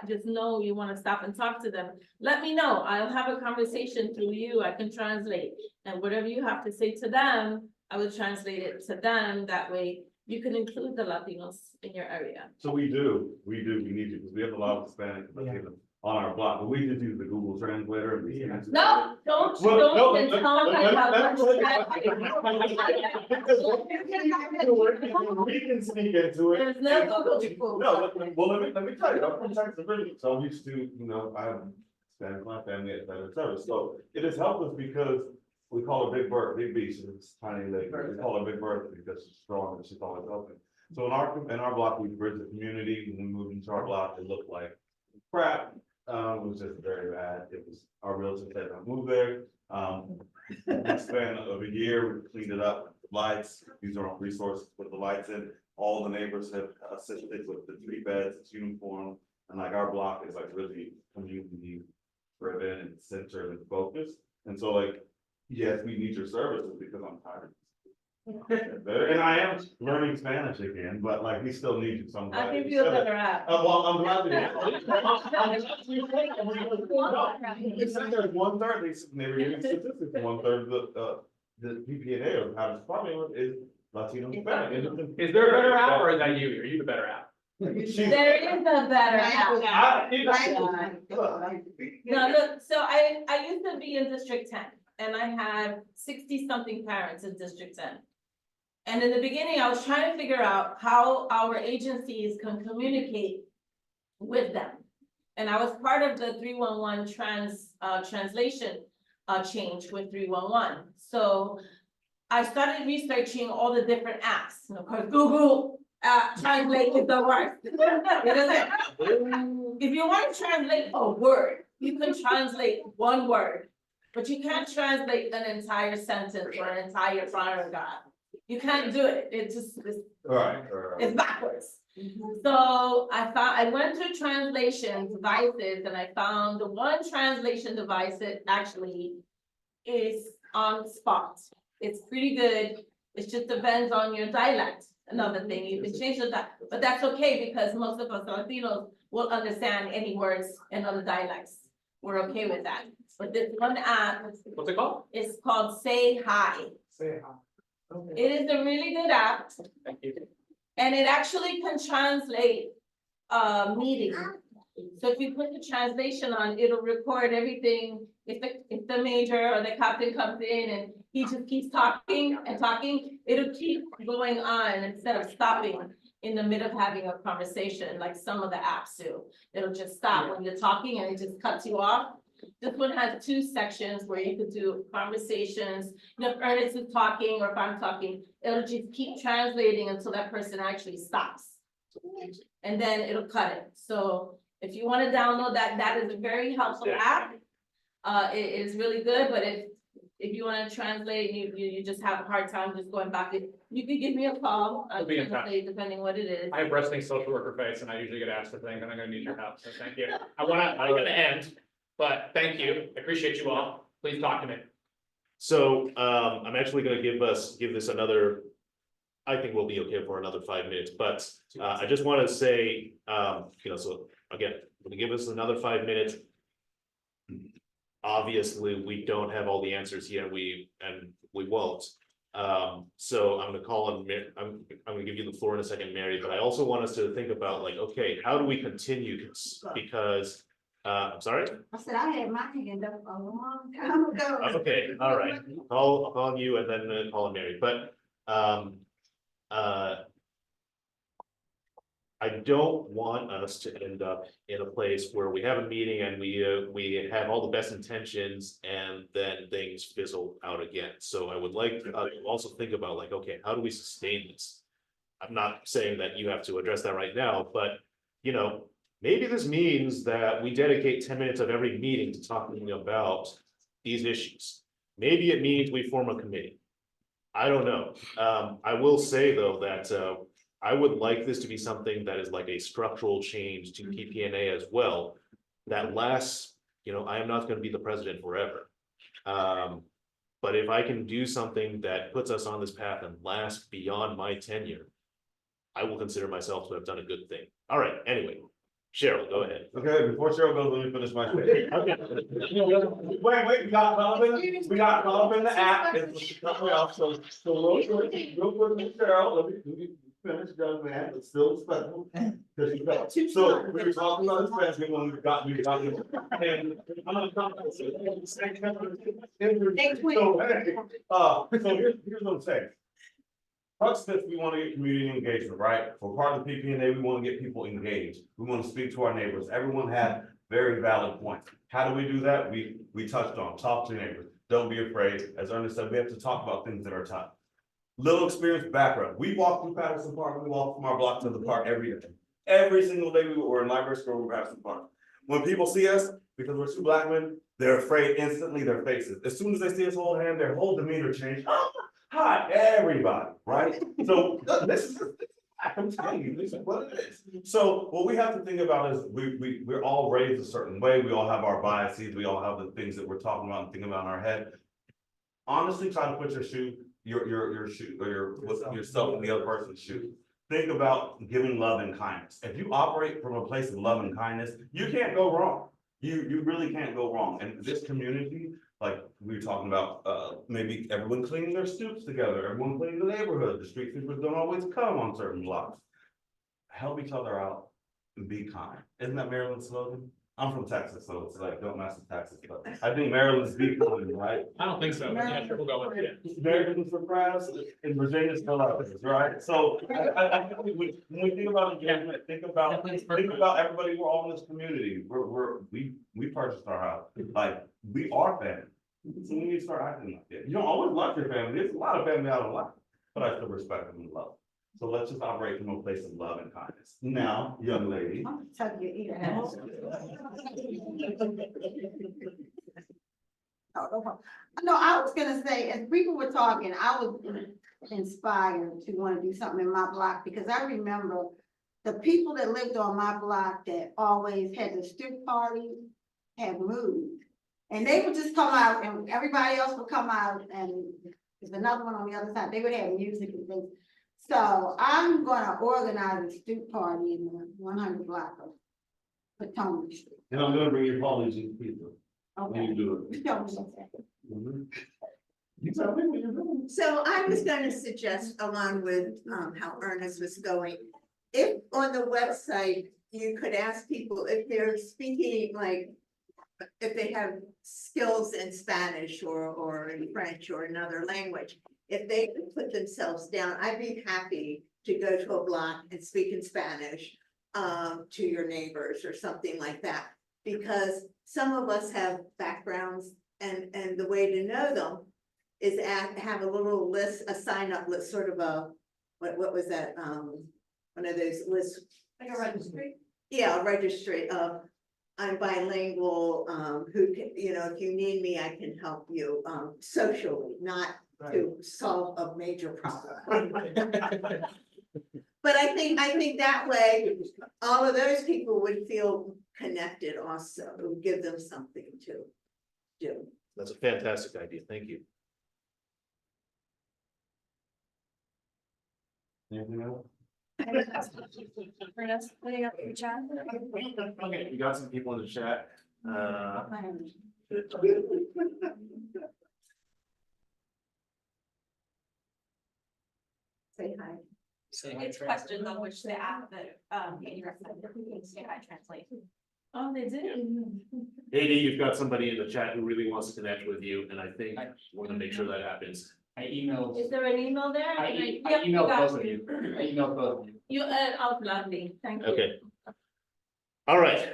just know you want to stop and talk to them, let me know. I'll have a conversation through you. I can translate, and whatever you have to say to them, I will translate it to them. That way you can include the Latinos in your area. So we need you, because we have a lot of Hispanic on our block, but we just use the Google Translator. No, don't even tell me how We can sneak into it. There's no Google. No, well, let me tell you, I'm from Texas originally, so I'm used to, I have Hispanic in my family at better service, so it has helped us because we call her Big Bird, Big Beast, and it's tiny lady, we call her Big Bird because she's strong and she's always open. So in our block, we bridged the community. When we moved into our block, it looked like crap. It was just very bad. It was, our realtor said, I moved there. In the span of a year, we cleaned it up, lights, use our own resources, put the lights in. All the neighbors have assisted with the 3 beds, it's uniform. And like our block is like really community driven and centered and focused. And so like, yes, we need your services because I'm tired. And I am learning Spanish again, but like, we still need you somebody. I'll give you a better app. Well, I'm glad to. It's like there's 1/3, they were giving statistics, 1/3 of the PPNA of Patterson Park is Latino Hispanic. Is there a better app or is that you? Are you the better app? There is a better app. No, look, so I used to be in District 10 and I had 60-something parents in District 10. And in the beginning, I was trying to figure out how our agencies can communicate with them. And I was part of the 311 translation change with 311. So I started researching all the different apps. And of course, Google translate is the worst. If you want to translate a word, you can translate one word, but you can't translate an entire sentence or an entire paragraph. You can't do it. It's it's backwards. So I went to translation devices and I found the one translation device that actually is on spot. It's pretty good. It just depends on your dialect. Another thing, you can change that, but that's okay because most of us Latinos will understand any words in other dialects. We're okay with that. But this one app. What's it called? It's called Say Hi. Say hi. Okay. It is a really good app. Thank you. And it actually can translate meetings. So if you put the translation on, it'll record everything. If the major or the captain comes in and he just keeps talking and talking, it'll keep going on instead of stopping in the middle of having a conversation like some of the apps do. It'll just stop when you're talking and it just cuts you off. This one has 2 sections where you could do conversations. You know, if Ernest is talking or if I'm talking, it'll just keep translating until that person actually stops. And then it'll cut it. So if you want to download that, that is a very helpful app. It is really good, but if you want to translate, you just have a hard time just going back, you could give me a call. I'll be in touch. Depending what it is. I have wrestling social worker face and I usually get asked for things and I'm gonna need your help, so thank you. I'm gonna end, but thank you. I appreciate you all. Please talk to me. So I'm actually gonna give this another, I think we'll be okay for another 5 minutes, but I just want to say, so again, I'm gonna give us another 5 minutes. Obviously, we don't have all the answers here, we won't. So I'm gonna call on, I'm gonna give you the floor in a second, Mary, but I also want us to think about like, okay, how do we continue this? Because, I'm sorry? I said I had my hand up a long time ago. Okay, all right, I'll call on you and then call on Mary, but, I don't want us to end up in a place where we have a meeting and we have all the best intentions and then things fizzle out again. So I would like to also think about like, okay, how do we sustain this? I'm not saying that you have to address that right now, but maybe this means that we dedicate 10 minutes of every meeting to talking about these issues. Maybe it means we form a committee. I don't know. I will say though that I would like this to be something that is like a structural change to PPNA as well. That lasts, I am not going to be the president forever. But if I can do something that puts us on this path and lasts beyond my tenure, I will consider myself to have done a good thing. All right, anyway, Cheryl, go ahead. Okay, before Cheryl goes, let me finish my statement. Wait, we got caught up in the app. It's cut me off, so real quick, Cheryl, let me finish, young man, it's still special. So we were talking about this past when we got and I'm gonna talk about so here's what I'm saying. First, we want to get community engagement, right? For part of the PPNA, we want to get people engaged. We want to speak to our neighbors. Everyone had very valid points. How do we do that? We touched on talk to neighbors. Don't be afraid. As Ernest said, we have to talk about things that are tough. Little experience background. We walk through Patterson Park. We walk from our block to the park every day. Every single day we were in Library Square in Patterson Park. When people see us, because we're 2 Black men, they're afraid instantly. Their faces. As soon as they see us hold hand, their whole demeanor changes. Hi, everybody, right? So this is, I'm telling you, this is what it is. So what we have to think about is we're all raised a certain way. We all have our biases. We all have the things that we're talking about and thinking about in our head. Honestly, try to put your shoe. your shoe, or yourself in the other person's shoe. Think about giving love and kindness. If you operate from a place of love and kindness, you can't go wrong. You really can't go wrong. And this community, like we were talking about, maybe everyone cleaning their stoops together, everyone cleaning the neighborhood, the street sweepers don't always come on certain blocks. Help each other out and be kind. Isn't that Maryland's slogan? I'm from Texas, so it's like, don't mess with Texas, but I think Maryland's be kind, right? I don't think so, but yeah, sure, we'll go with it. Americans for crowds and Virginia's for others, right? So I think when we think about engagement, think about everybody we're all in this community. We purchased our house, like, we are family. So we need to start acting like it. You don't always love your family. There's a lot of family I don't like, but I still respect them and love them. So let's just operate from a place of love and kindness. Now, young lady. I'm telling you, either. No, I was gonna say, as people were talking, I was inspired to want to do something in my block, because I remember the people that lived on my block that always had the stoop parties had moved. And they would just come out and everybody else would come out, and there's another one on the other side. They would have music and things. So I'm gonna organize a stoop party in the 100 block of Potomac Street. And I'm gonna bring your Polynesian pizza when Okay. you do it. You tell me something. Mhm. You tell me what you're doing. So I was gonna suggest, along with how Ernest was going, if on the website, you could ask people if they're speaking, like, if they have skills in Spanish or in French or another language, if they could put themselves down, I'd be happy to go to a block and speak in Spanish to your neighbors or something like that. Because some of us have backgrounds, and the way to know them is have a little list, a sign up list, sort of a, what was that, one of those lists. Like a registry? Yeah, a registry of, I'm bilingual, who can, if you need me, I can help you, socially, not to solve a major problem. But I think that way, all of those people would feel connected also. It would give them something to do. That's a fantastic idea. Thank you. Anything else? Okay, we got some people in the chat. Say hi. It's questions on which the app that, Katie recommended, say hi, translate. Oh, they did. Katie, you've got somebody in the chat who really wants to connect with you, and I think we're gonna make sure that happens. I emailed, Is there an email there? I Yep, emailed got both of you. I emailed both of you. You, I'll gladly, thank you. Okay. All right.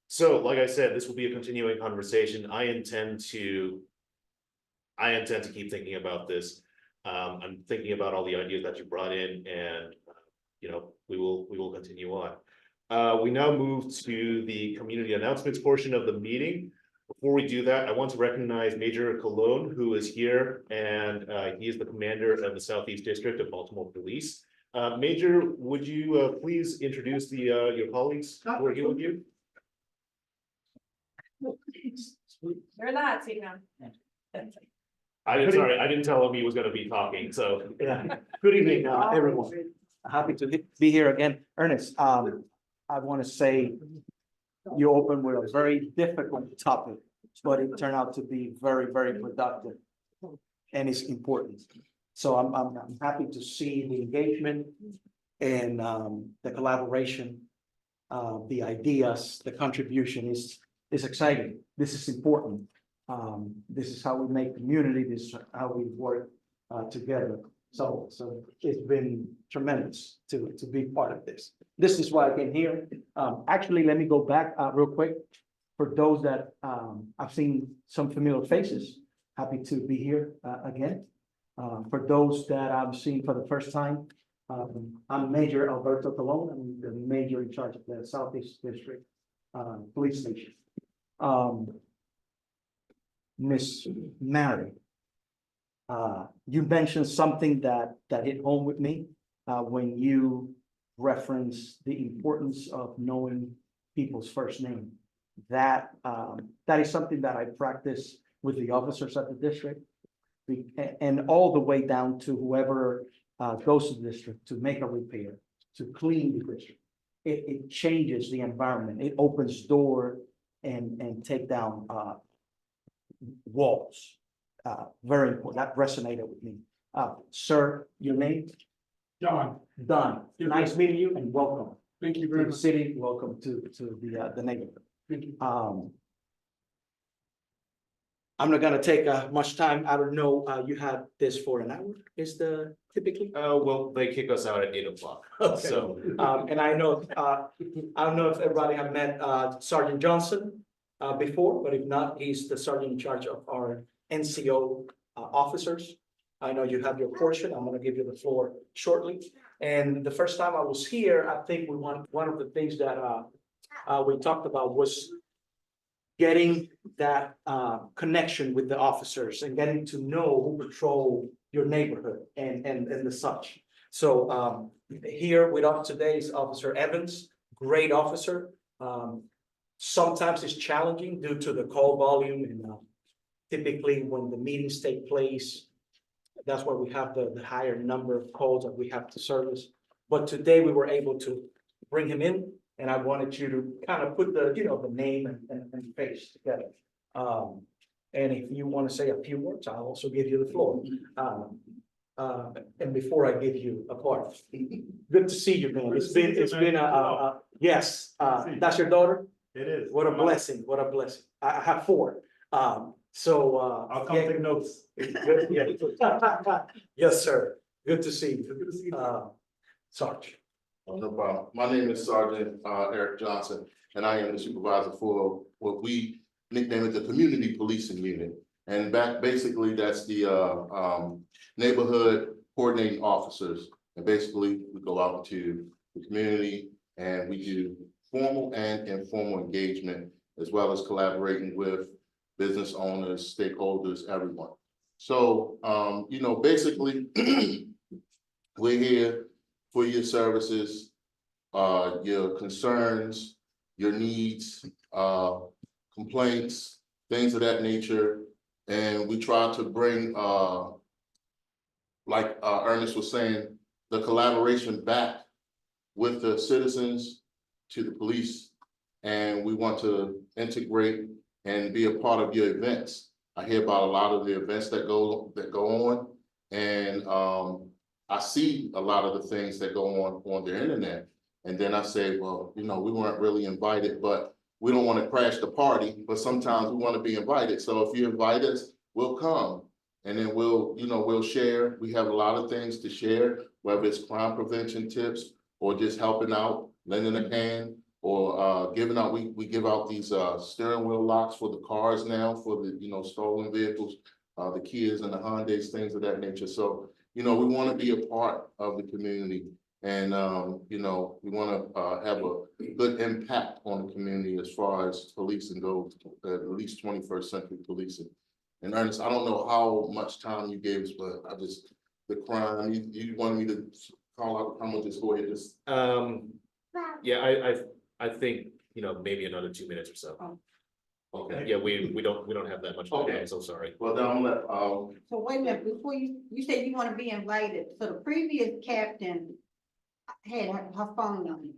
So like I said, this will be a continuing conversation. I intend to keep thinking about this. I'm thinking about all the ideas that you brought in, and we will continue on. We now move to the community announcements portion of the meeting. Before we do that, I want to recognize Major Colón, who is here, and he is the commander of the Southeast District of Baltimore Police. Major, would you please introduce your colleagues who are here with you? You're that, seat now. I didn't tell him he was gonna be talking, so. Yeah, good evening, everyone. Happy to be here again. Ernest, I want to say you opened with a very difficult topic, but it turned out to be very, very productive. And it's important. So I'm happy to see the engagement and the collaboration, the ideas, the contribution is exciting. This is important. This is how we make community. This is how we work together. So it's been tremendous to be part of this. This is why I came here. Actually, let me go back real quick. For those that I've seen some familiar faces, happy to be here again. For those that I've seen for the first time, I'm Major Alberto Colón. I'm the major in charge of the Southeast District Police Station. Miss Mary, you mentioned something that hit home with me when you referenced the importance of knowing people's first name. That is something that I practice with the officers at the district, And all the way down to whoever goes to the district to make a repair, to clean the district. It changes the environment. It opens door and take down walls. Very important. That resonated with me. Sir, your name? John, Don. Nice meeting you and welcome thank you to very the much. city. Welcome to the neighborhood. Thank you. I'm not gonna take much time. I don't know, you had this for an hour, is the typically? Well, they kick us out at 8 o'clock, Okay. so. And I know, I don't know if everybody have met Sergeant Johnson before, but if not, he's the sergeant in charge of our NCO officers. I know you have your portion. I'm gonna give you the floor shortly. And the first time I was here, I think one of the things that we talked about was getting that connection with the officers and getting to know who patrol your neighborhood and the such. So here with us today is Officer Evans, great officer. Sometimes it's challenging due to the call volume and typically when the meetings take place, that's where we have the higher number of calls that we have to service. But today we were able to bring him in. And I wanted you to kind of put the, the name and face together. And if you want to say a few words, I'll also give you the floor. And before I give you a part, good to see you, man. It's been yes, that's your daughter? It is. What a blessing, what a blessing. I have 4. I'll come take notes. Good, yeah. Yes, sir. Good to see you. Good to see you. Sarge. Oh, no problem. My name is Sergeant Eric Johnson, and I am the supervisor for what we nickname it the Community Policing Unit. And basically that's the neighborhood coordinating officers. And basically we go out to the community and we do formal and informal engagement, as well as collaborating with business owners, stakeholders, everyone. So, basically we're here for your services, your concerns, your needs, complaints, things of that nature. And we try to bring, like Ernest was saying, the collaboration back with the citizens to the police. And we want to integrate and be a part of your events. I hear about a lot of the events that go on, and I see a lot of the things that go on the internet. And then I say, well, we weren't really invited, but we don't want to crash the party, but sometimes we want to be invited. So if you invite us, we'll come. And then we'll share. We have a lot of things to share, whether it's crime prevention tips or just helping out, lending a hand, or giving out, we give out these steering wheel locks for the cars now for the, stolen vehicles, the Kias and the Hondas, things of that nature. So, we want to be a part of the community, and we want to have a good impact on the community as far as policing goes, at least 21st century policing. And Ernest, I don't know how much time you gave us, but the crime, you wanted me to call out how much is for you, just. Yeah, I think, maybe another 2 minutes or so. Okay. Yeah, we don't have that much time. Okay. I'm so sorry. Well, then I'm gonna So wait a minute, before you said you want to be invited, so the previous captain had her phone number.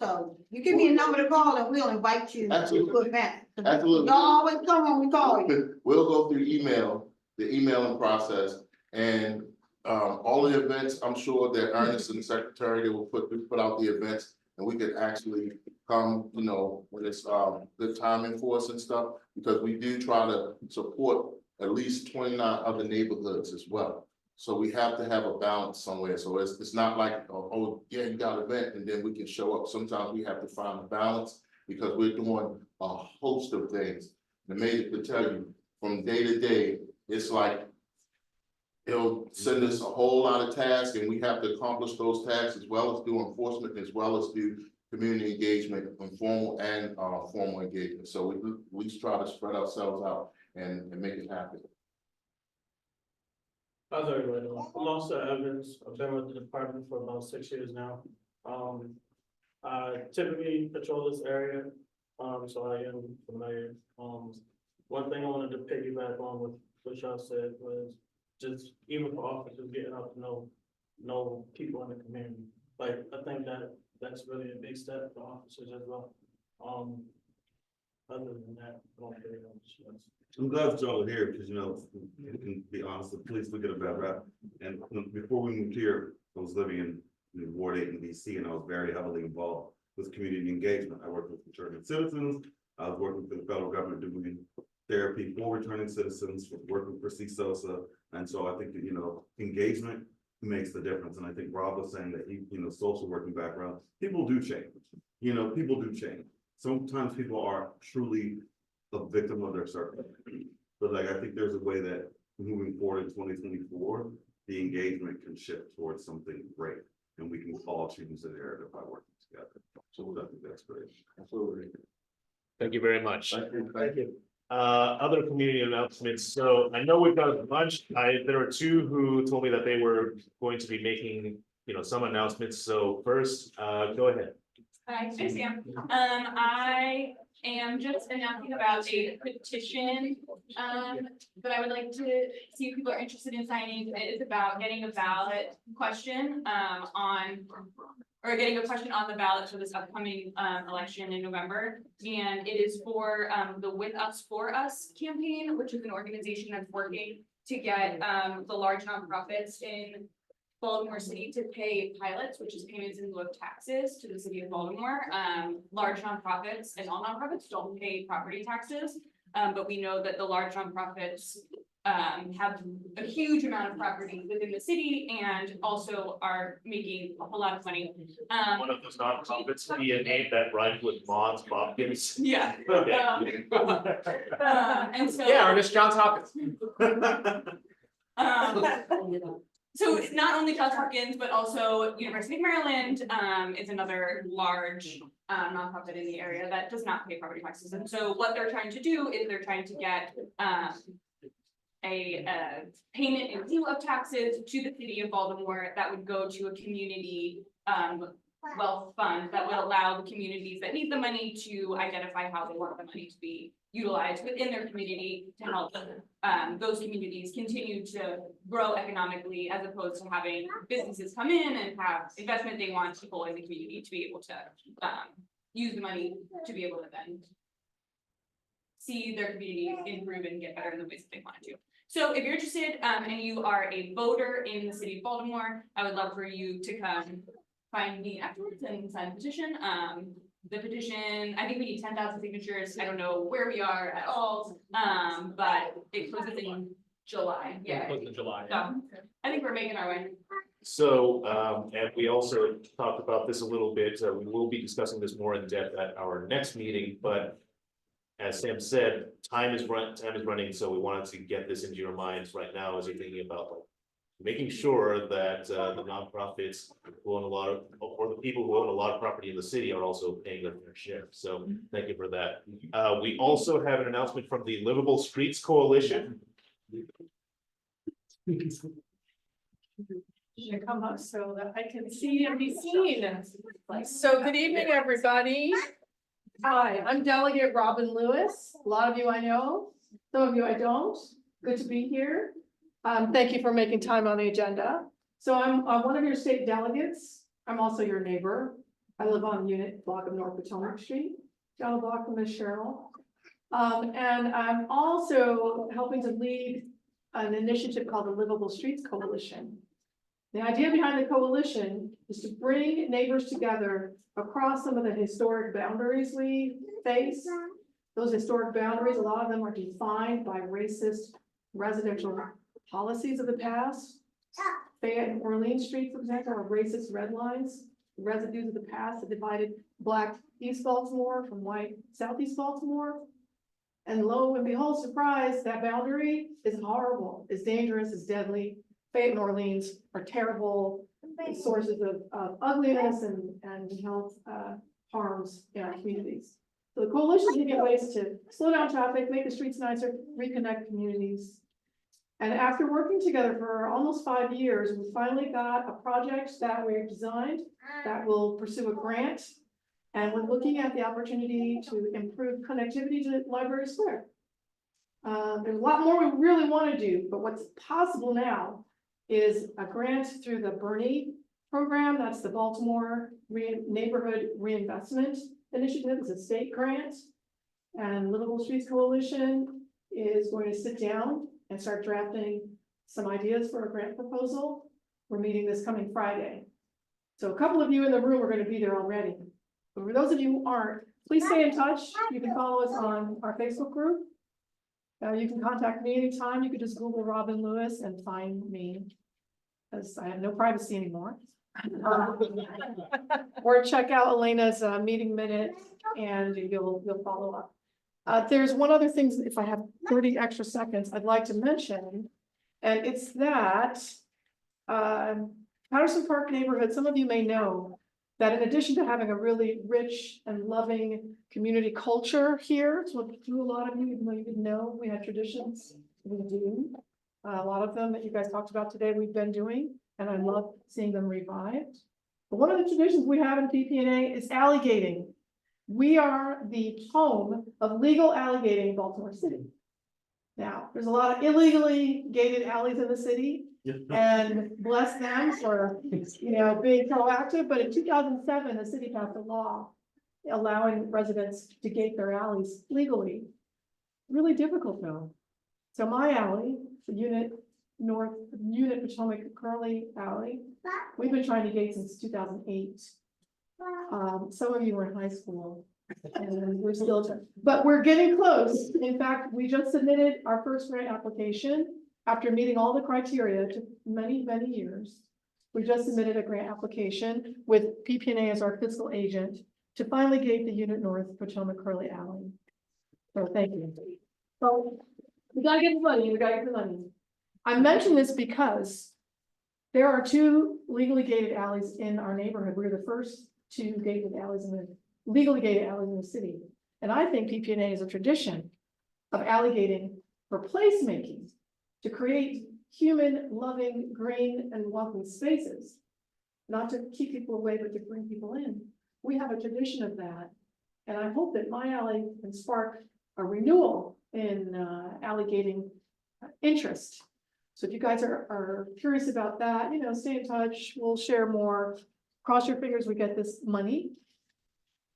So you give me a number to call and we'll invite you to Absolutely. event. Absolutely. Y'all always come when we call you. We'll go through the emailing process, and all the events, I'm sure that Ernest and the secretary, they will put out the events, and we could actually come, when it's good timing for us and stuff, because we do try to support at least 29 other neighborhoods as well. So we have to have a balance somewhere. So it's not like, oh yeah, you got an event and then we can show up. Sometimes we have to find a balance because we're doing a host of things. The Major could tell you from day to day, it's like it'll send us a whole lot of tasks, and we have to accomplish those tasks as well as do enforcement, as well as do community engagement, informal and formal engagement. So we at least try to spread ourselves out and make it happen. How's everybody doing? I'm also Evans. I've been with the department for about 6 years now. I typically patrol this area, so I am familiar. One thing I wanted to piggyback on with what y'all said was just even for officers getting out to know people in the community. Like, I think that's really a big step for officers as well. Other than that, I don't really know much else. I'm glad that y'all are here because, you know, we can be honest, the police look at a bad rap. And before we moved here, I was living in Ward 8 in DC, and I was very heavily involved with community engagement. I worked with returning citizens. I was working for the federal government doing therapy for returning citizens, working for CSOSA. And so I think that, you know, engagement makes the difference. And I think Rob was saying that he, you know, social working background, people do change. You know, people do change. Sometimes people are truly a victim of their circumstance. But like, I think there's a way that moving forward in 2024, the engagement can shift towards something great. And we can all choose an area by working together. So I think that's great. Absolutely. Thank you very much. Thank you. Other community announcements. So I know we've got a bunch. There were two who told me that they were going to be making, you know, some announcements. So first, go ahead. Hi, Sam. I am just announcing about a petition, that I would like to see if people are interested in signing. It is about getting a ballot question, getting a question on the ballot for this upcoming, election in November. And it is for, the With Us, For Us campaign, which is an organization that's working to get, the large nonprofits in Baltimore City to pay pilots, which is payments in lieu of taxes to the city of Baltimore. Large nonprofits and all nonprofits don't pay property taxes, but we know that the large nonprofits have a huge amount of property within the city and also are making a lot of money. One of those nonprofits, PPNA, that rhymes with Mons Hopkins. Yeah. And so. Yeah, Ernest Johns Hopkins. So not only Johns Hopkins, but also University of Maryland is another large nonprofit in the area that does not pay property taxes. And so what they're trying to do is they're trying to get a payment in lieu of taxes to the city of Baltimore that would go to a community wealth fund that would allow the communities that need the money to identify how they want the money to be utilized within their community to help those communities continue to grow economically, as opposed to having businesses come in and have investment. They want people in the community to be able to use the money to be able to then see their community improve and get better in the ways that they want to. So if you're interested and you are a voter in the city of Baltimore, I would love for you to come find me afterwards and sign the petition. The petition, I think we need 10,000 signatures. I don't know where we are at all, but it closes in July. Yeah. It closes in July. So I think we're making our way. So, and we also talked about this a little bit. We will be discussing this more in depth at our next meeting, but as Sam said, time is running, so we wanted to get this into your minds right now as you're thinking about like making sure that the nonprofits who own a lot of, or the people who own a lot of property in the city are also paying their fair share. So thank you for that. We also have an announcement from the Livable Streets Coalition. Should come up so that I can see and be seen. So good evening, everybody. Hi, I'm Delegate Robin Lewis. A lot of you I know, some of you I don't. Good to be here. Thank you for making time on the agenda. So I'm one of your state delegates. I'm also your neighbor. I live on unit block of North Potomac Street, down a block from Miss Cheryl. And I'm also helping to lead an initiative called the Livable Streets Coalition. The idea behind the coalition is to bring neighbors together across some of the historic boundaries we face. Those historic boundaries, a lot of them are defined by racist residential policies of the past. Fayette and Orleans Street, for example, are racist red lines, residues of the past that divided Black East Baltimore from white Southeast Baltimore. And lo and behold, surprise, that boundary is horrible, is dangerous, is deadly. Fayette and Orleans are terrible sources of ugliness and health harms in our communities. So the coalition is looking at ways to slow down traffic, make the streets nicer, reconnect communities. And after working together for almost 5 years, we finally got a project that we've designed that will pursue a grant. And we're looking at the opportunity to improve connectivity to Library Square. There's a lot more we really want to do, but what's possible now is a grant through the Bernie program. That's the Baltimore Neighborhood Reinvestment Initiative. It's a state grant. And Livable Streets Coalition is going to sit down and start drafting some ideas for a grant proposal. We're meeting this coming Friday. So a couple of you in the room are going to be there already. But for those of you who aren't, please stay in touch. You can follow us on our Facebook group. You can contact me anytime. You could just Google Robin Lewis and find me, because I have no privacy anymore. Or check out Elena's meeting minutes and you'll follow up. There's one other thing, if I have 30 extra seconds, I'd like to mention, and it's that Patterson Park neighborhood, some of you may know that in addition to having a really rich and loving community culture here, it's what drew a lot of you, even though you didn't know, we had traditions, we do. A lot of them that you guys talked about today, we've been doing, and I love seeing them revived. But one of the traditions we have in PPNA is alligating. We are the home of legal alligating in Baltimore City. Now, there's a lot of illegally gated alleys in the city, and bless them for, being proactive. But in 2007, the city passed a law allowing residents to gate their alleys legally. Really difficult though. So my alley, the Unit Potomac Curly Alley, we've been trying to gate since 2008. Some of you were in high school. And we're still, but we're getting close. In fact, we just submitted our first grant application after meeting all the criteria. To many years. We just submitted a grant application with PPNA as our fiscal agent to finally gate the Unit North Potomac Curly Alley. So thank you. So we gotta get the money. We gotta get the money. I mention this because there are 2 legally gated alleys in our neighborhood. We're the first 2 gated alleys legally gated alleys in the city. And I think PPNA is a tradition of alligating for placemaking to create human loving, green and welcoming spaces, not to keep people away, but to bring people in. We have a tradition of that. And I hope that my alley can spark a renewal in alligating interest. So if you guys are curious about that, stay in touch. We'll share more. Cross your fingers we get this money.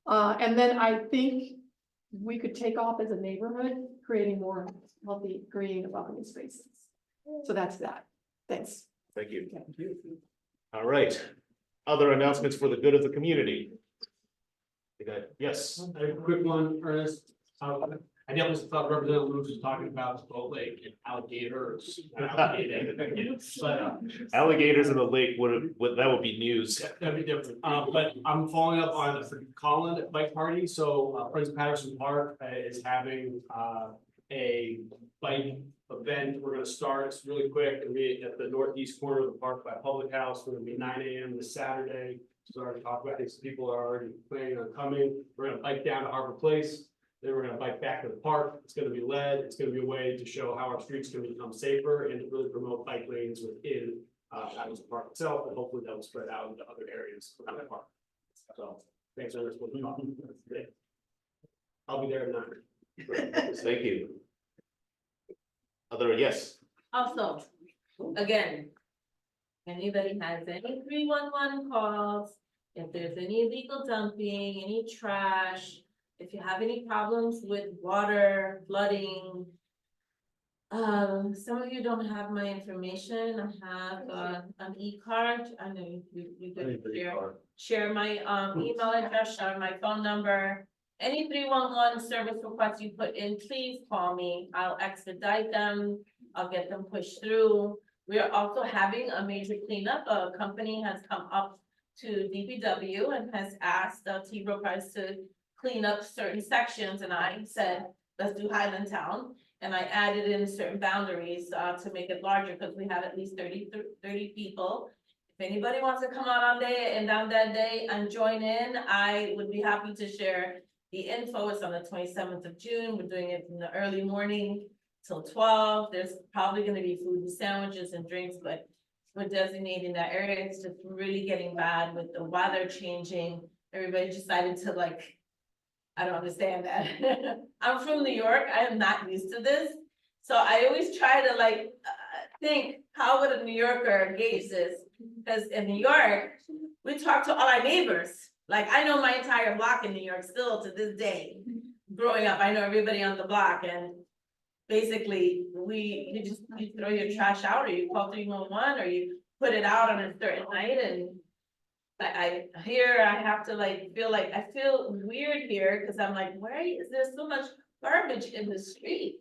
And then I think we could take off as a neighborhood, creating more healthy, green, and welcoming spaces. So that's that. Thanks. Thank you. All right. Other announcements for the good of the community? Yes. I have a quick one, Ernest. I definitely thought Representative Lewis was talking about the boat lake and alligators. Alligators in the lake that would be news. That'd be different. But I'm following up on the Colón bike party. So Friends of Patterson Park is having a bike event. We're gonna start, it's really quick. It'll be at the northeast corner of the park by Public House. We're gonna be 9 a.m. this Saturday. So I already talked about this. People are already planning on coming. We're gonna bike down to Harbor Place. Then we're gonna bike back to the park. It's gonna be led. It's gonna be a way to show how our streets can become safer and to really promote bike lanes within Patterson Park itself, and hopefully that will spread out into other areas around the park. So thanks, Ernest. I'll be there at 9. Thank you. Yes. Also, again, anybody has any 311 calls, if there's any illegal dumping, any trash, if you have any problems with water, flooding. Some of you don't have my information. I have an e-card. I know you could share my email address, share my phone number. Any 311 service requests you put in, please call me. I'll expedite them. I'll get them pushed through. We are also having a major cleanup. A company has come up to DPW and has asked T-Row Price to clean up certain sections, and I said, let's do Highland Town. And I added in certain boundaries to make it larger, because we have at least 30 people. If anybody wants to come out on that day and join in, I would be happy to share the info. It's on the 27th of June. We're doing it in the early morning till 12. There's probably gonna be food and sandwiches and drinks, but we're designating that area. It's just really getting bad with the weather changing. Everybody decided to I don't understand that. I'm from New York. I am not used to this. So I always try to like, think, how would a New Yorker gauge this? Because in New York, we talk to all our neighbors. Like, I know my entire block in New York still to this day. Growing up, I know everybody on the block, and basically, you throw your trash out, or you call 311, or you put it out on a certain night, and I have to like, I feel weird here, because I'm like, why is there so much garbage in the street?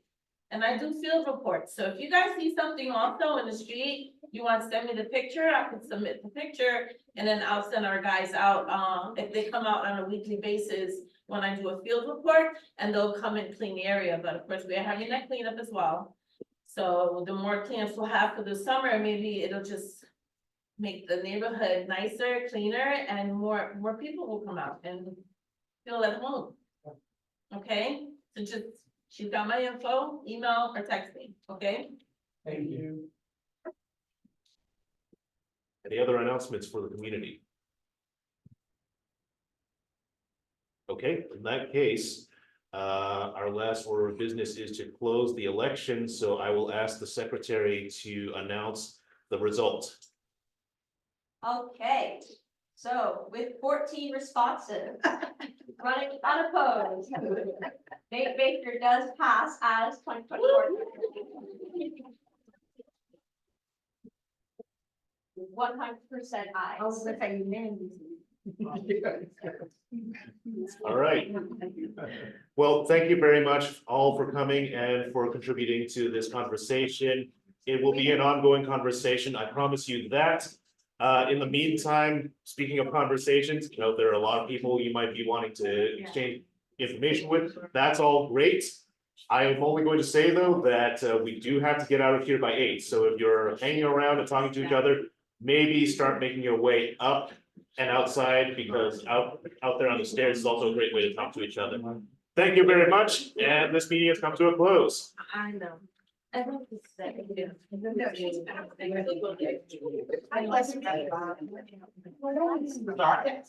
And I do field reports, so if you guys see something also in the street, you want to send me the picture, I can submit the picture, and then I'll send our guys out, if they come out on a weekly basis, when I do a field report, and they'll come and clean the area, but of course, we are having that cleanup as well. So the more cleanups we'll have for the summer, maybe it'll just make the neighborhood nicer, cleaner, and more people will come out and feel at home. Okay, so just shoot out my info, email or text me, okay? Thank you. Any other announcements for the community? Okay, in that case, our last order of business is to close the election, so I will ask the secretary to announce the result. Okay, so with 14 responsive, running unopposed, Nate Baker does pass as 2024. 100% ayes. All right. Well, thank you very much all for coming and for contributing to this conversation. It will be an ongoing conversation, I promise you that. In the meantime, speaking of conversations, you know, there are a lot of people you might be wanting to exchange information with. That's all great. I am only going to say though that we do have to get out of here by 8. So if you're hanging around and talking to each other, maybe start making your way up and outside, because out there on the stairs is also a great way to talk to each other. Thank you very much, and this meeting has come to a close. I know. I want to say. Sorry.